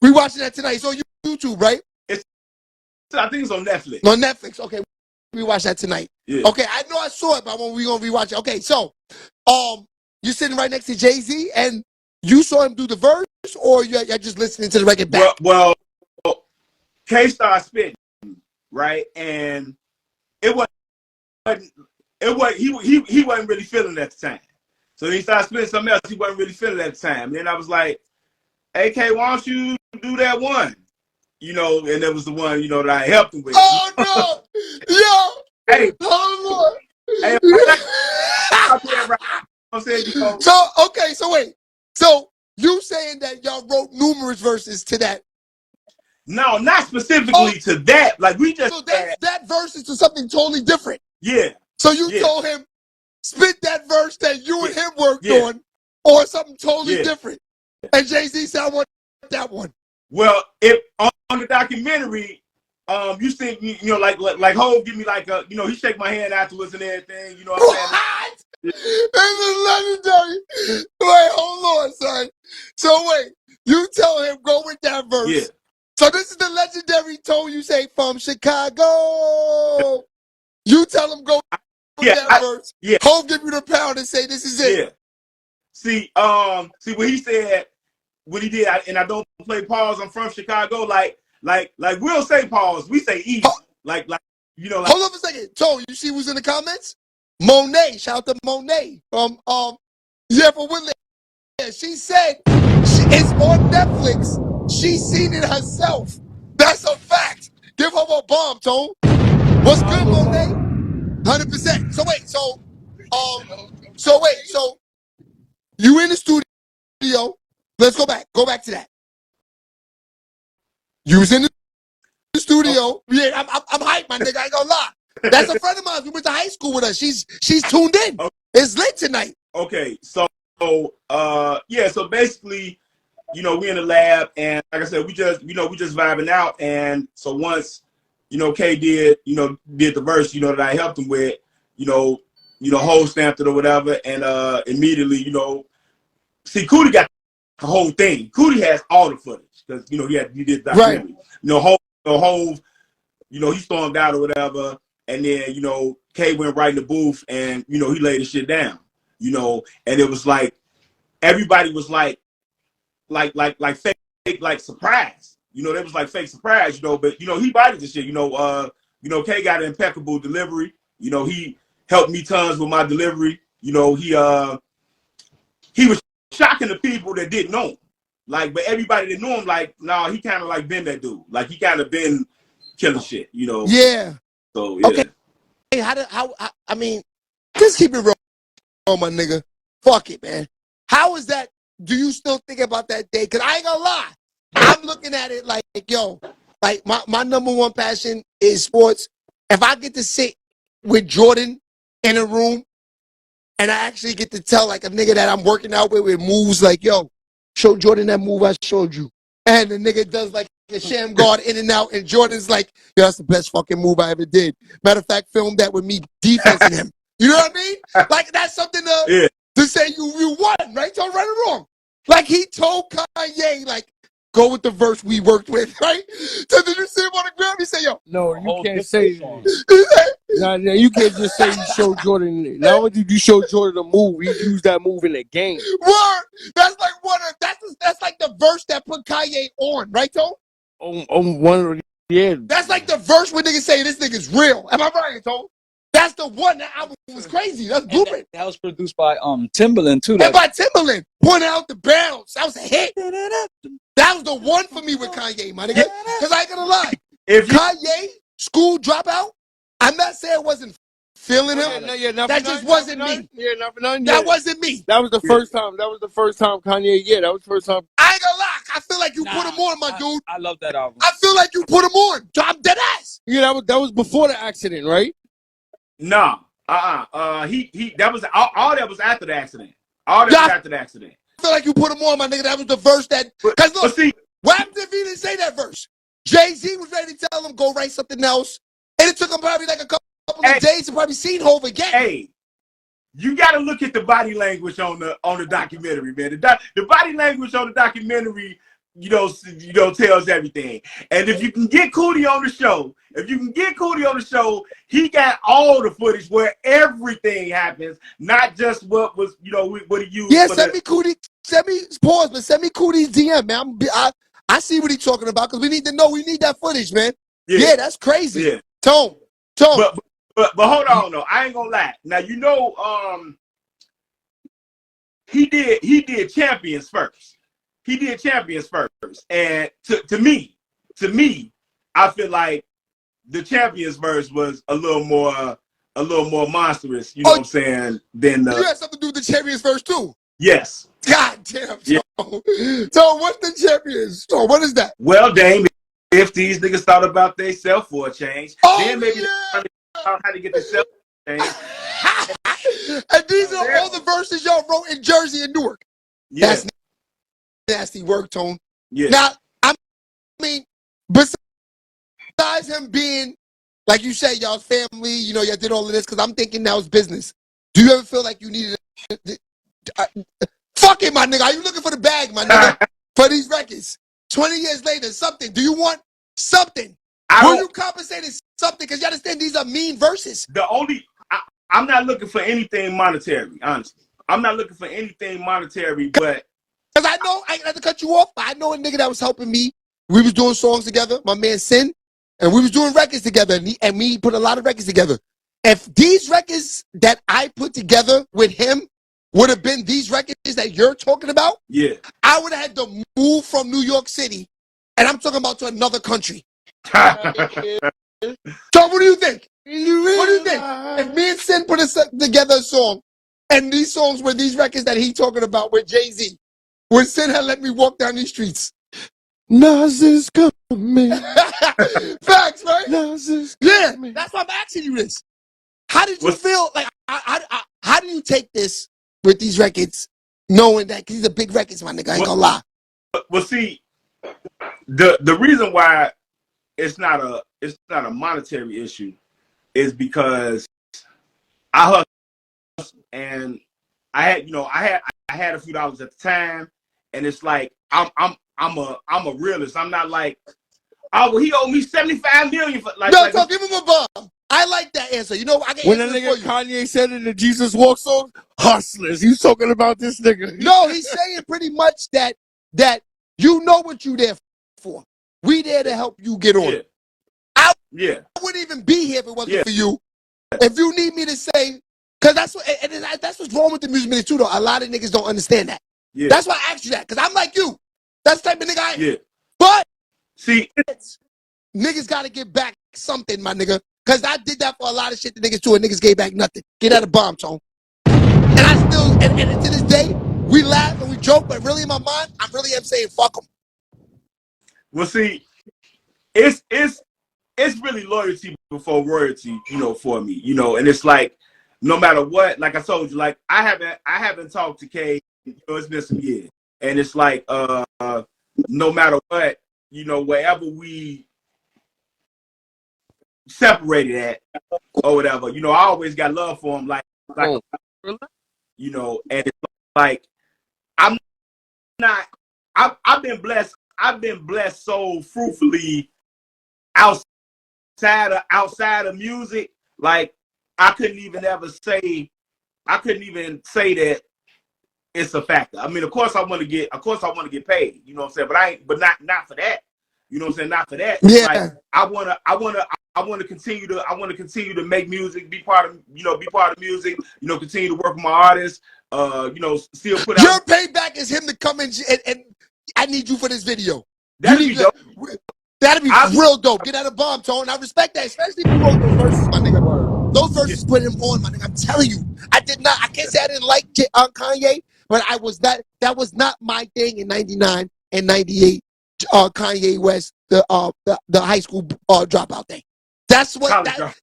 We watching that tonight. It's on YouTube, right? I think it's on Netflix. On Netflix. Okay, we watch that tonight. Yeah. Okay, I know I saw it, but when we gonna rewatch it. Okay, so you're sitting right next to Jay-Z, and you saw him do the verse, or you're just listening to the record back? Well, K started spitting, right, and it wasn't he wasn't really feeling it at the time. So he started spitting something else he wasn't really feeling at the time. And then I was like, "Hey, K, why don't you do that one?" You know, and that was the one, you know, that I helped him with. Oh no, yo, hey, oh Lord, hey, I'm saying, you know. So okay, so wait, so you saying that y'all wrote numerous verses to that? No, not specifically to that. Like we just so that verse is to something totally different. Yeah. So you told him spit that verse that you and him worked on, or something totally different. And Jay-Z said, "I want that one." Well, if on the documentary, you see, you know, like Hov give me like a, you know, he shake my hand afterwards and everything. You know what I'm saying? This is legendary. Wait, hold on, son. So wait, you tell him go with that verse. Yeah. So this is the legendary tone you say from Chicago. You tell him go with that verse. Yeah. Hov give you the pound and say this is it. Yeah. See what he said, what he did, and I don't play pause. I'm from Chicago. Like we'll say pause. We say easy. Like you know. Like, hold on a second. So you see who's in the comments? Monet. Shout out to Monet from for Woodland. Yeah, she said it's on Netflix. She's seen it herself. That's a fact. Give her a bomb, Tone. What's good, Monet? 100%. So wait, so you in the studio. Let's go back. Go back to that. You was in the studio. Yeah, I'm hyped, my nigga. I ain't gonna lie. That's a friend of mine. We went to high school with her. She's tuned in. Okay. It's late tonight. Okay, so so basically, you know, we in the lab, and like I said, we just vibing out, and so once, you know, K did the verse, you know, that I helped him with, you know, whole stamped it or whatever, and immediately, you know, see, Cootie got the whole thing. Cootie has all the footage because you know he did that. Right. You know, Hov, you know, he stormed out or whatever, and then you know K went right in the booth, and you know he laid the shit down. You know, and it was like everybody was like fake, like surprise. You know, there was like fake surprise. You know, but you know he bodied the shit. You know, K got an impeccable delivery. You know, he helped me tons with my delivery. You know, he was shocking the people that didn't know him. Like, but everybody that knew him, like, nah, he kind of like been that dude. Like, he kind of been killing shit. You know. Yeah. So yeah. Okay. Hey, I mean, just keep it real. Oh my nigga, fuck it, man. How is that? Do you still think about that day? Cause I ain't gonna lie, I'm looking at it like, yo, like my number one passion is sports. If I get to sit with Jordan in a room, and I actually get to tell like a nigga that I'm working out with moves like, yo, show Jordan that move I showed you, and the nigga does like a sham guard in and out, and Jordan's like, yo, that's the best fucking move I ever did. Matter of fact, film that with me defensing him. You know what I mean? Like that's something to say you won, right? So right or wrong. Like he told Kanye, like, go with the verse we worked with, right? So did you see him on the ground? He said, yo. No, you can't say that. Nah, you can't just say you showed Jordan. Not only did you show Jordan a move, he used that move in the game. Word. That's like that's like the verse that put Kanye on, right, Tom? On one of Yeah. That's like the verse where niggas say this nigga's real. Am I right, Tone? That's the one. That album was crazy. That's Blueprint. That was produced by Timbaland too. And by Timbaland, pointing out the bounce. That was a hit. That was the one for me with Kanye, my nigga. Because I ain't gonna lie. If you, Kanye, School Dropout, I'm not saying I wasn't feeling him. That just wasn't me. Yeah, not for nothing. That wasn't me. That was the first time. That was the first time Kanye. Yeah, that was the first time. I ain't gonna lie. I feel like you put him on, my dude. I love that album. I feel like you put him on. I'm dead ass. Yeah, that was before the accident, right? no, that was all that was after the accident. All that was after the accident. I feel like you put him on, my nigga. That was the verse that. Because look, see, what happens if he didn't say that verse? Jay-Z was ready to tell him go write something else, and it took him probably like a couple of days to probably see Hov again. Hey, you got to look at the body language on the documentary, man. The body language on the documentary, tells everything. And if you can get Cootie on the show, he got all the footage where everything happens, not just what was, what he used. Yeah, send me Cootie's DM, man. I see what he's talking about because we need to know. We need that footage, man. Yeah, that's crazy. Yeah. Tone. But hold on, though. I ain't gonna lie. Now he did Champions first. And to me, I feel like the Champions verse was a little more monstrous. You know what I'm saying? Than you had something to do with the Champions verse too. Yes. God damn. Yeah. So what's the Champions? So what is that? Well, Dame, if these niggas thought about they self for a change, then maybe they learn how to get the self change. And these are all the verses y'all wrote in Jersey and Newark. Yeah. That's nasty work, Tone. Yeah. Now, I mean, besides him being, like you said, y'all's family, y'all did all of this, because I'm thinking now it's business. Do you ever feel like you needed fuck it, my nigga. Are you looking for the bag, my nigga, for these records? 20 years later, something. Do you want something? Will you compensate something? Because you understand these are mean verses. I'm not looking for anything monetary, honestly. I'm not looking for anything monetary, but because I know, I have to cut you off, but I know a nigga that was helping me. We was doing songs together, my man Sin, and we was doing records together, and we put a lot of records together. If these records that I put together with him would have been these records that you're talking about, yeah, I would have had to move from New York City, and I'm talking about to another country. So what do you think? What do you think? If me and Sin put together a song, and these songs were these records that he talking about with Jay-Z, when Sin had let me walk down these streets. Nas is coming. Facts, right? Nas is coming. Yeah, that's why I'm asking you this. How did you feel? Like, how do you take this with these records, knowing that these are big records, my nigga? I ain't gonna lie. Well, see, the reason why it's not a monetary issue is because I hustled and I had a few dollars at the time, and it's like I'm a realist. I'm not like, oh, well, he owed me $75 million for like. No, so give him a bomb. I like that answer. You know, I can when answer the nigga for you. Kanye said in the Jesus Walk song, hustlers. He's talking about this nigga. No, he's saying pretty much that you know what you there for. We there to help you get on. I wouldn't even be here if it wasn't for you. If you need me to say, because that's what's wrong with the music industry too, though. A lot of niggas don't understand that. Yeah. That's why I asked you that, because I'm like you. That's the type of nigga I am. Yeah. But see, niggas got to get back something, my nigga. Because I did that for a lot of shit to niggas too, and niggas gave back nothing. Get out of bomb, Tone. And I still, and to this day, we laugh and we joke, but really in my mind, I really am saying fuck them. Well, see, it's really loyalty before royalty, for me, and it's like, no matter what, like I told you, like I haven't talked to K, it's been some years, and it's like, no matter what, wherever we separated at or whatever, I always got love for him, and it's like I've been blessed so fruitfully outside of music. Like I couldn't even say that it's a factor. I mean, of course I want to get paid, you know what I'm saying? But not for that. You know what I'm saying? Not for that. Yeah. Like I wanna continue to make music, be part of music. You know, continue to work with my artists. You know, still put Your out. payback is him to come in and I need you for this video. That'd be dope. That'd be real dope. Get out of bomb, Tone. I respect that, especially if you wrote those verses, my nigga. Those verses put him on, my nigga. I'm telling you, I can't say I didn't like Kanye, but that was not my thing in '99 and '98. Kanye West, the high school dropout thing. That's what the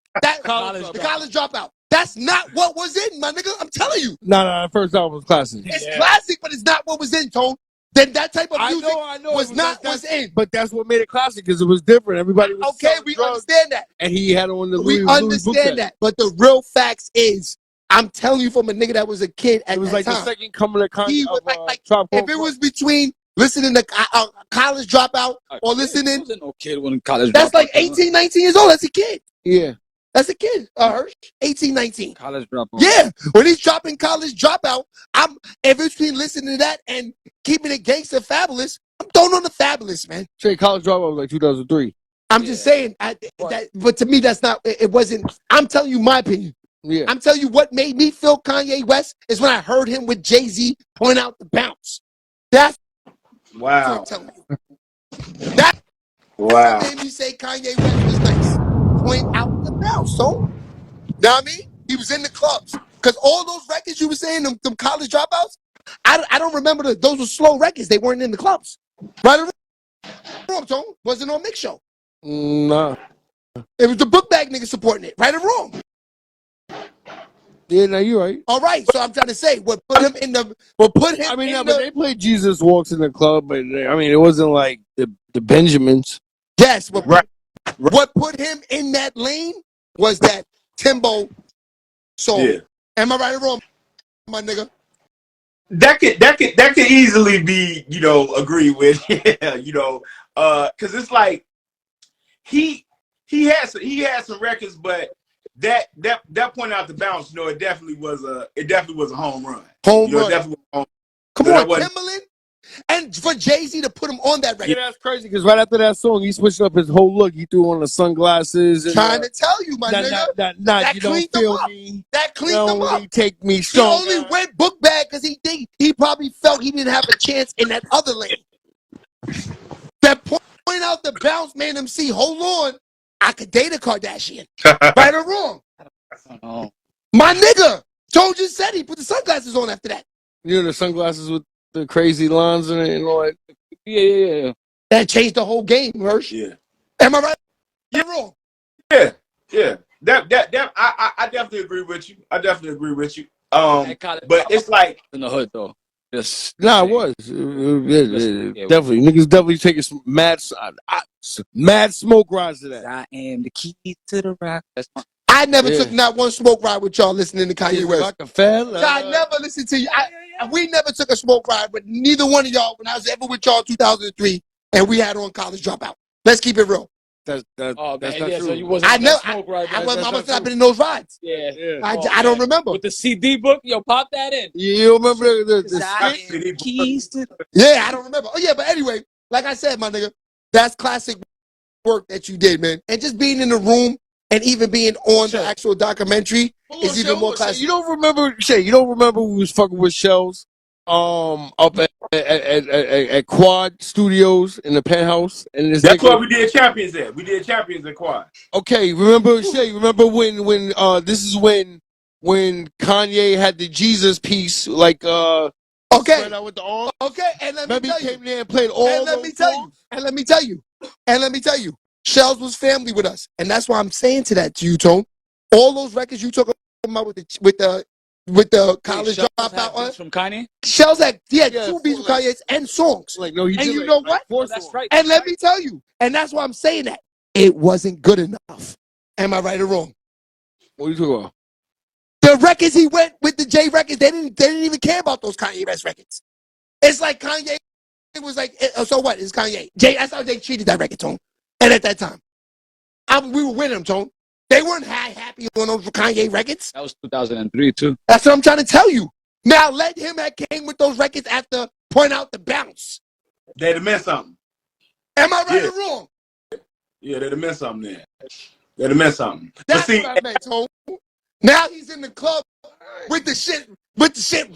college dropout. That's not what was in, my nigga. I'm telling you. No, the first album was classic. It's classic, but it's not what was in, Tone. Then that type of music was not what's in. But that's what made it classic because it was different. Everybody was we understand that. And he had on the We understand that. But the real facts is, I'm telling you from a nigga that was a kid at that time. It was like the second coming of Kanye. He was if it was between listening to College Dropout or listening. Wasn't no kid when College That's Dropout like 18, 19 years old. That's a kid. Yeah. That's a kid, Hirsch. 18, 19. College Dropout. Yeah. When he's dropping College Dropout, if it's between listening to that and keeping it gangster fabulous, I'm throwing on the fabulous, man. Say College Dropout was like 2003. I'm just saying, but to me, that's not, it wasn't, I'm telling you my opinion. Yeah. I'm telling you what made me feel Kanye West is when I heard him with Jay-Z point out the bounce. That's what I'm telling you. That made me say Kanye West was nice. Point out the bounce, so. Know what I mean? He was in the clubs. Because all those records you were saying, them college dropouts, I don't remember those were slow records. They weren't in the clubs. Right or wrong, Tone? Wasn't on Mix Show. Nah. It was the book bag nigga supporting it. Right or wrong? Yeah, no, you're right. All right, so I'm trying to say, what put him in the, what put him I mean, in but they played Jesus Walks in the club, but I mean, it wasn't like the Benjamins. Yes, what put him in that lane was that Timbo song. Yeah. Am I right or wrong, my nigga? That could easily be, you know, agreed with. Yeah, you know, because it's like he had some records, but that point out the bounce, you know, it definitely was a home run. Home run. Definitely was a home run. Come on, Timbaland. And for Jay-Z to put him on that record. Yeah, that's crazy because right after that song, he switched up his whole look. He threw on the sunglasses. And, trying to tell you, my nigga. That you don't feel me. That cleaned him up. Take me strong. He only went book bag because he probably felt he didn't have a chance in that other lane. That point out the bounce made him see, hold on, I could date a Kardashian. Right or wrong? My nigga. Joe just said he put the sunglasses on after that. You know, the sunglasses with the crazy lines in it and all that. Yeah. That changed the whole game, Hirsch. Yeah. Am I right? You're wrong. Yeah. I definitely agree with you. But it's like in the hood though. Just it was. Definitely. Niggas definitely taking some mad smoke rides to that. I am the key to the rock. That's my I never took not one smoke ride with y'all listening to Kanye West. I never listened to you. We never took a smoke ride with neither one of y'all when I was ever with y'all in 2003 and we had on College Dropout. Let's keep it real. That's not true. So you wasn't on that smoke ride. I must not been in those rides. Yeah. I don't remember. With the CD book, yo, pop that in. You remember the keys to Yeah, I don't remember. Oh yeah, but anyway, like I said, my nigga, that's classic work that you did, man. And just being in the room and even being on the actual documentary is even more classic. You don't remember we was fucking with Shells up at Quad Studios in the penthouse, and that's why we did Champions at. We did Champions at Quad. Okay, remember when this is when Kanye had the Jesus piece spread out with the arm. Okay, and let me tell you. Came there and played all and let me tell you. Shells was family with us, and that's why I'm saying to you, Tone. All those records you talk about with the College Dropout from Kanye. Shells had two beats with Kanye and songs. Like no, he and did you know what? That's right. And let me tell you, and that's why I'm saying that it wasn't good enough. Am I right or wrong? What are you talking about? The records he went with the J records, they didn't even care about those Kanye West records. It's like Kanye. It was like, so what? It's Kanye. Jay. That's how they treated that record, Tone. And at that time, we were winning them, Tone. They weren't happy on those Kanye records. That was 2003 too. That's what I'm trying to tell you. Now let him that came with those records after point out the bounce. They'd have meant something. Am I right Yeah. or wrong? Yeah, that'd have meant something there. That'd have meant something. That's but see, what I meant, Tone. Now he's in the club with the shit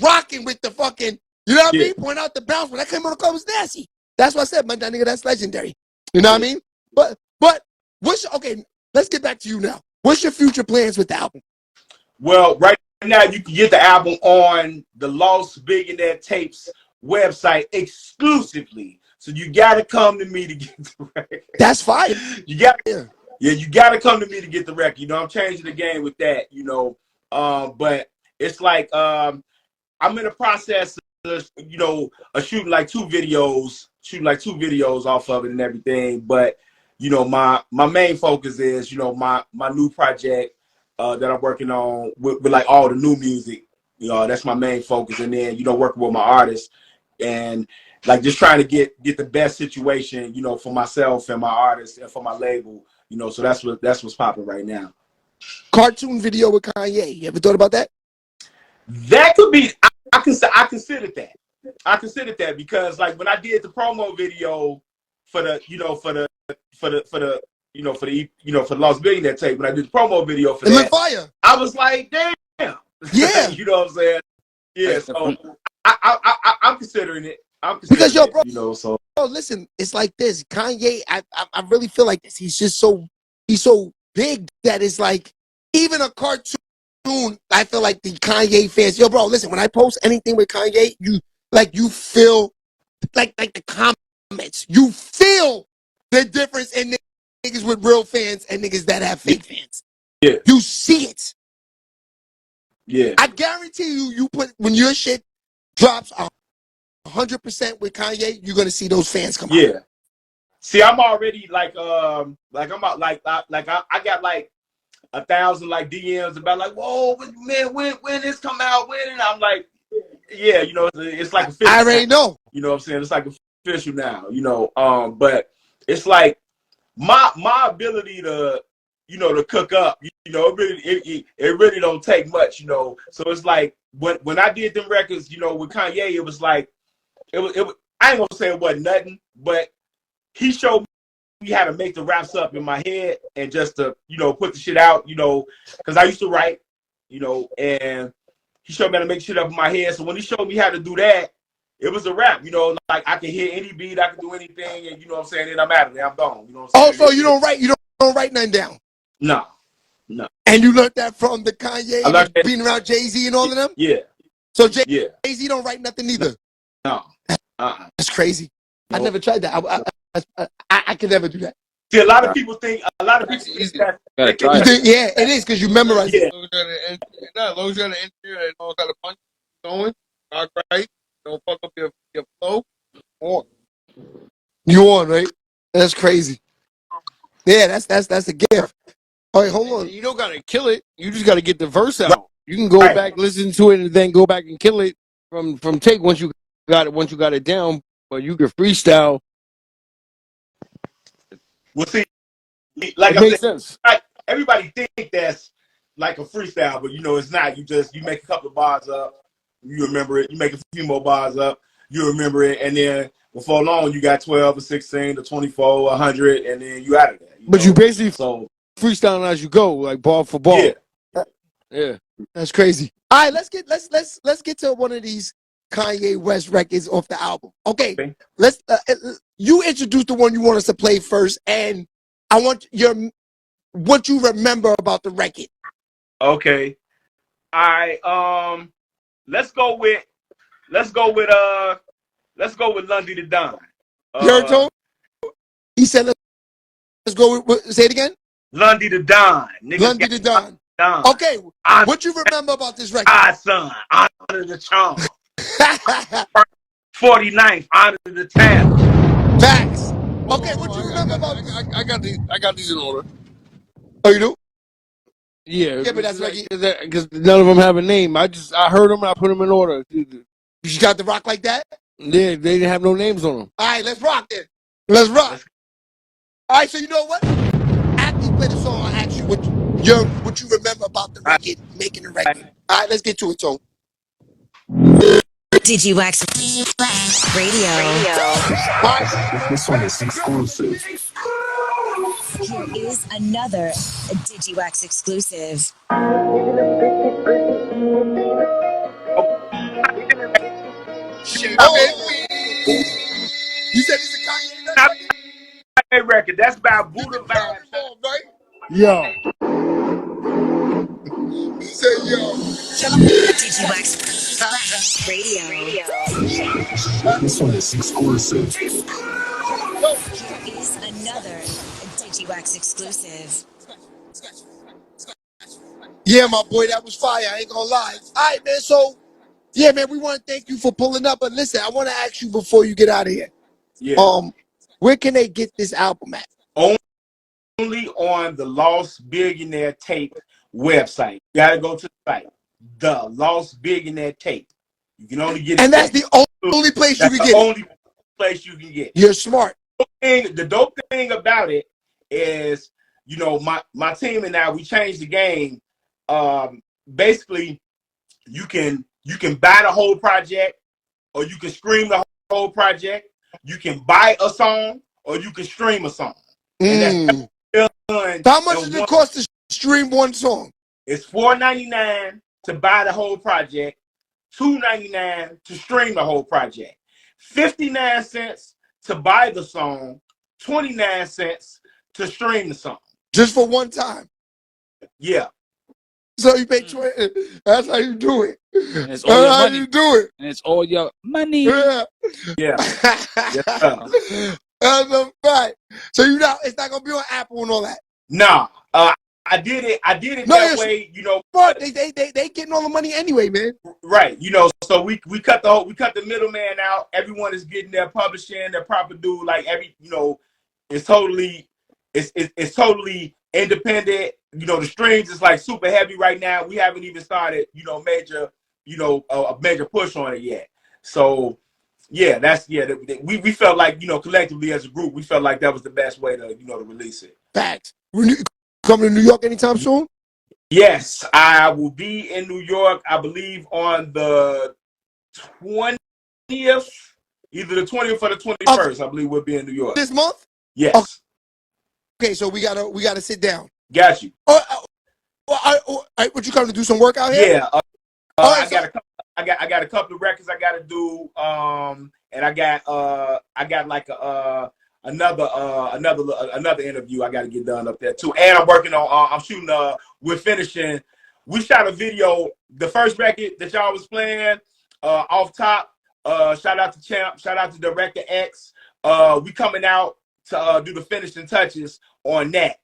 rocking with the fucking, you know what I yeah, mean? Point out the bounce. When I came on the club, it was nasty. That's what I said, man. That nigga, that's legendary. You know what I mean? But okay, let's get back to you now. What's your future plans with the album? well, right now you can get the album on the Lost Billionaire Tapes website exclusively. So you gotta come to me to get the record. That's fire. You gotta, you gotta come to me to get the record. You know, I'm changing the game with that. You know, but it's like I'm in the process of shooting like two videos off of it and everything. But you know, my main focus is my new project that I'm working on with like all the new music. You know, that's my main focus, and then working with my artists and like just trying to get the best situation for myself and my artists and for my label. So that's what's popping right now. Cartoon video with Kanye. You ever thought about that? That could be. I considered that. I considered that because like when I did the promo video for the Lost Billionaire tape, when I did the promo video for that, fire. I was like, damn. Yeah. You know what I'm saying? Yeah. So I'm considering it. Because yo, bro, so listen, it's like this. Kanye, I really feel like this. He's so big that it's like even a cartoon. I feel like the Kanye fans, yo, bro, listen. When I post anything with Kanye, you feel like the comments. You feel the difference in niggas with real fans and niggas that have fake fans. Yeah, you see it. Yeah, I guarantee you put when your shit drops 100% with Kanye, you're gonna see those fans come out. Yeah. See, I'm already like I'm out I got like 1,000 like DMs about like, whoa man, when this come out, when? And I'm like, yeah, it's like official. I already know. You know what I'm saying? It's like official now. But it's like my ability to to cook up. It really don't take much. So it's like when I did them records, with Kanye, it was like. It was. I ain't gonna say it wasn't nothing, but he showed me how to make the raps up in my head and just to put the shit out, because I used to write, and he showed me how to make shit up in my head. So when he showed me how to do that, it was a rap, like I can hit any beat, I can do anything, and what I'm saying, and I'm out of there, I'm gone. What I'm saying? Oh, so you don't write nothing down? No. And you learned that from the Kanye and being around Jay-Z and all of them? Yeah. So Jay-Z don't write nothing either? No. That's crazy. Nope. I never tried that. I could never do that. See, a lot of people think that. Yeah, it is because you memorize it. As long as you got an engineer that knows how to punch going, rock right, don't fuck up your flow. On. You on, right? That's crazy. Yeah, that's a gift. All right, hold on. You don't gotta kill it. You just gotta get the verse out. Right. You can go back, listen to it, and then go back and kill it from take once you got it down. But you can freestyle. Well, see, like it I makes said, sense. Everybody think that's like a freestyle, but it's not. You make a couple of bars up, you remember it. You make a few more bars up, you remember it, and then before long, you got 12 or 16 or 24, 100, and then you out of there. But you basically freestyling as you go, like ball for ball. Yeah, that's crazy. All right, let's get to one of these Kanye West records off the album. Okay. Let's you introduce the one you want us to play first, and I want what you remember about the record. Okay. All right. Let's go with Lundy the Don. You heard Tone? He said let's go with say it again. Lundy the Don. Lundy the Don. Okay. What you remember about this record? Son, honor the charm. 49th, honor the town. Facts. Okay, what you remember about this? I got these in order. Oh, you do? Yeah, but that's right. Because none of them have a name. I heard them and I put them in order. You just got to rock like that? Yeah, they didn't have no names on them. All right, let's rock then. Let's rock. All right, so you know what? After you play the song, I'll ask you what you remember about the record, making the record. All right, let's get to it, Tone. DigiWax Radio. This one is exclusive. Here is another DigiWax exclusive. You said it's a Kanye record. That's about Buddha vibes. right? Yo. You said yo. DigiWax Radio. This one is exclusive. Here is another DigiWax exclusive. Yeah, my boy, that was fire. I ain't gonna lie. All right, man. So, yeah, man, we want to thank you for pulling up. But listen, I want to ask you before you get out of here. Yeah. Where can they get this album at? Only on the Lost Billionaire Tape website. You gotta go to the site. The Lost Billionaire Tape. You can only get it. And that's the only place you can get it. Only place you can get it. You're smart. The dope thing about it is, you know, my team and I, we changed the game. Basically, you can buy the whole project, or you can stream the whole project. You can buy a song, or you can stream a song. And that's done. How much does it cost to stream one song? It's $4.99 to buy the whole project, $2.99 to stream the whole project, 59 cents to buy the song, 29 cents to stream the song. Just for one time. Yeah. So you pay 20. That's how you do it. And it's all That's your how money. you do it. And it's all your money. Yeah. Yeah. That's a fact. So it's not gonna be on Apple and all that. Nah. I did it that way, you know. But they getting all the money anyway, man. Right. You know, so we cut the middleman out. Everyone is getting their publishing, their proper due. Like it's totally independent. You know, the streams is like super heavy right now. We haven't even started, a major push on it yet. So yeah, we felt like, collectively as a group, we felt like that was the best way to, to release it. Facts. Coming to New York anytime soon? Yes, I will be in New York, I believe, on the 20th, either the 20th or the 21st. I believe we'll be in New York. This month? Yes. Okay, so we gotta sit down. Got you. What you coming to do some work out here? Yeah. I got a couple of records I gotta do. And I got like another interview I got to get done up there too. And I'm working on. I'm shooting. We're finishing. We shot a video. The first record that y'all was playing off top. Shout out to Champ. Shout out to Director X. We coming out to do the finishing touches on that.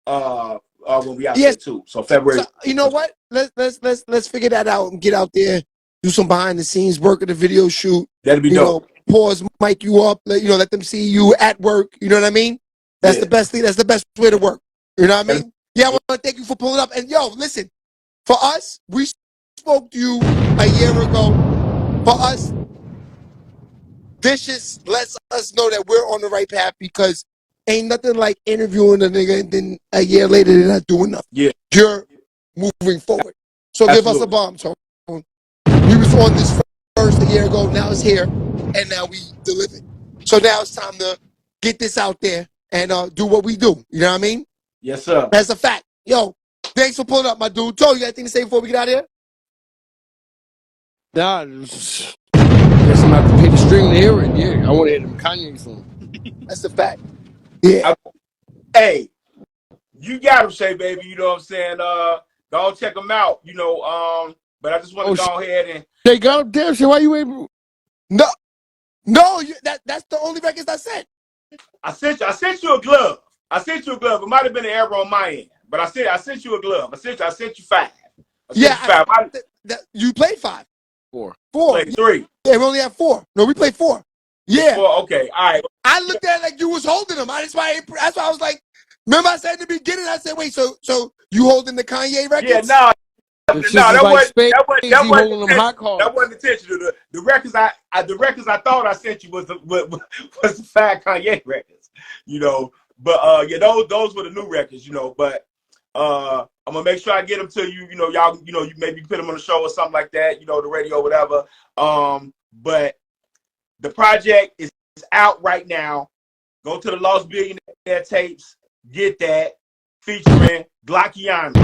When we out there too. So February. So, you know what? Let's figure that out and get out there. Do some behind the scenes work of the video shoot. That'd be dope. Pause, mic you up. Let them see you at work. You know what I mean? That's the best thing. That's the best way to work. You know what I mean? Yeah, I want to thank you for pulling up. And yo, listen, for us, we spoke to you a year ago. For us, this just lets us know that we're on the right path, because ain't nothing like interviewing a nigga and then a year later they're not doing nothing. Yeah. You're moving forward. So Absolutely. Give us a bomb, Tone. We was on this first a year ago. Now it's here. And now we delivered. So now it's time to get this out there and do what we do. You know what I mean? Yes, sir. That's a fact. Yo, thanks for pulling up, my dude. Toe, you got anything to say before we get out of here? Nah, guess I'm gonna have to pay the stream to hear it. Yeah, I want to hear them Kanye song. That's a fact. Yeah. Hey, you got him, Shay, baby. You know what I'm saying? Go check him out. But I just want to go ahead and. They got him. Damn shit. Why you able? No, that's the only records I sent. I sent you a glove. It might have been an error on my end, but I sent you a glove. I sent you 5. You played 5. 4. Played 3. Yeah, we only have 4. No, we played 4. Yeah. 4. Okay. All right. I looked at it like you was holding them. That's why I was like, remember I said in the beginning, I said, wait, so you holding the Kanye records? Yeah, no. That wasn't intentional. The records I thought I sent you was the 5 Kanye records, But those were the new records, But I'm gonna make sure I get them to you. You know, y'all, you know, you maybe put them on the show or something like that. You know, the radio, whatever. But the project is out right now. Go to the Lost Billionaire tapes. Get that featuring Glockiana.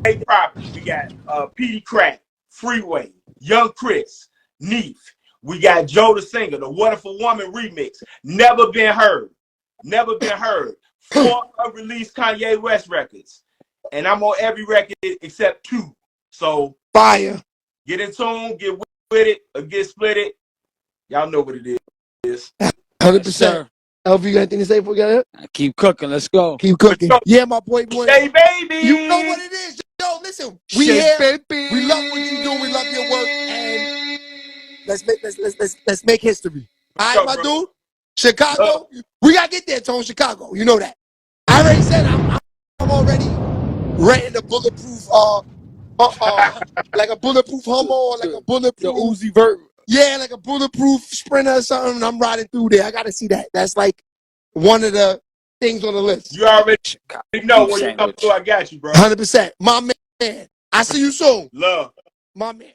State property. We got Petey Crack, Freeway, Young Chris, Neef. We got Joe the Singer, the Wonderful Woman remix. Never been heard. Never been heard. 4 unreleased Kanye West records. And I'm on every record except 2. So fire. Get in tune, get with it, or get split it. Y'all know what it is. 100%. LV, you got anything to say before we get it? Keep cooking. Let's go. Keep cooking. Yeah, my boy. Hey, baby. You know what it is. Yo, listen. We here. Baby. We love what you do. We love your work. And let's make history. All right, my dude. Chicago. We gotta get there, Tone. Chicago. You know that. I already said I'm already renting a bulletproof like a bulletproof Hummer or like a bulletproof Uzi Vert. Yeah, like a bulletproof Sprinter or something. I'm riding through there. I gotta see that. That's like one of the things on the list. You already know where you come through. I got you, bro. 100%. My man. I see you soon. Love. My man.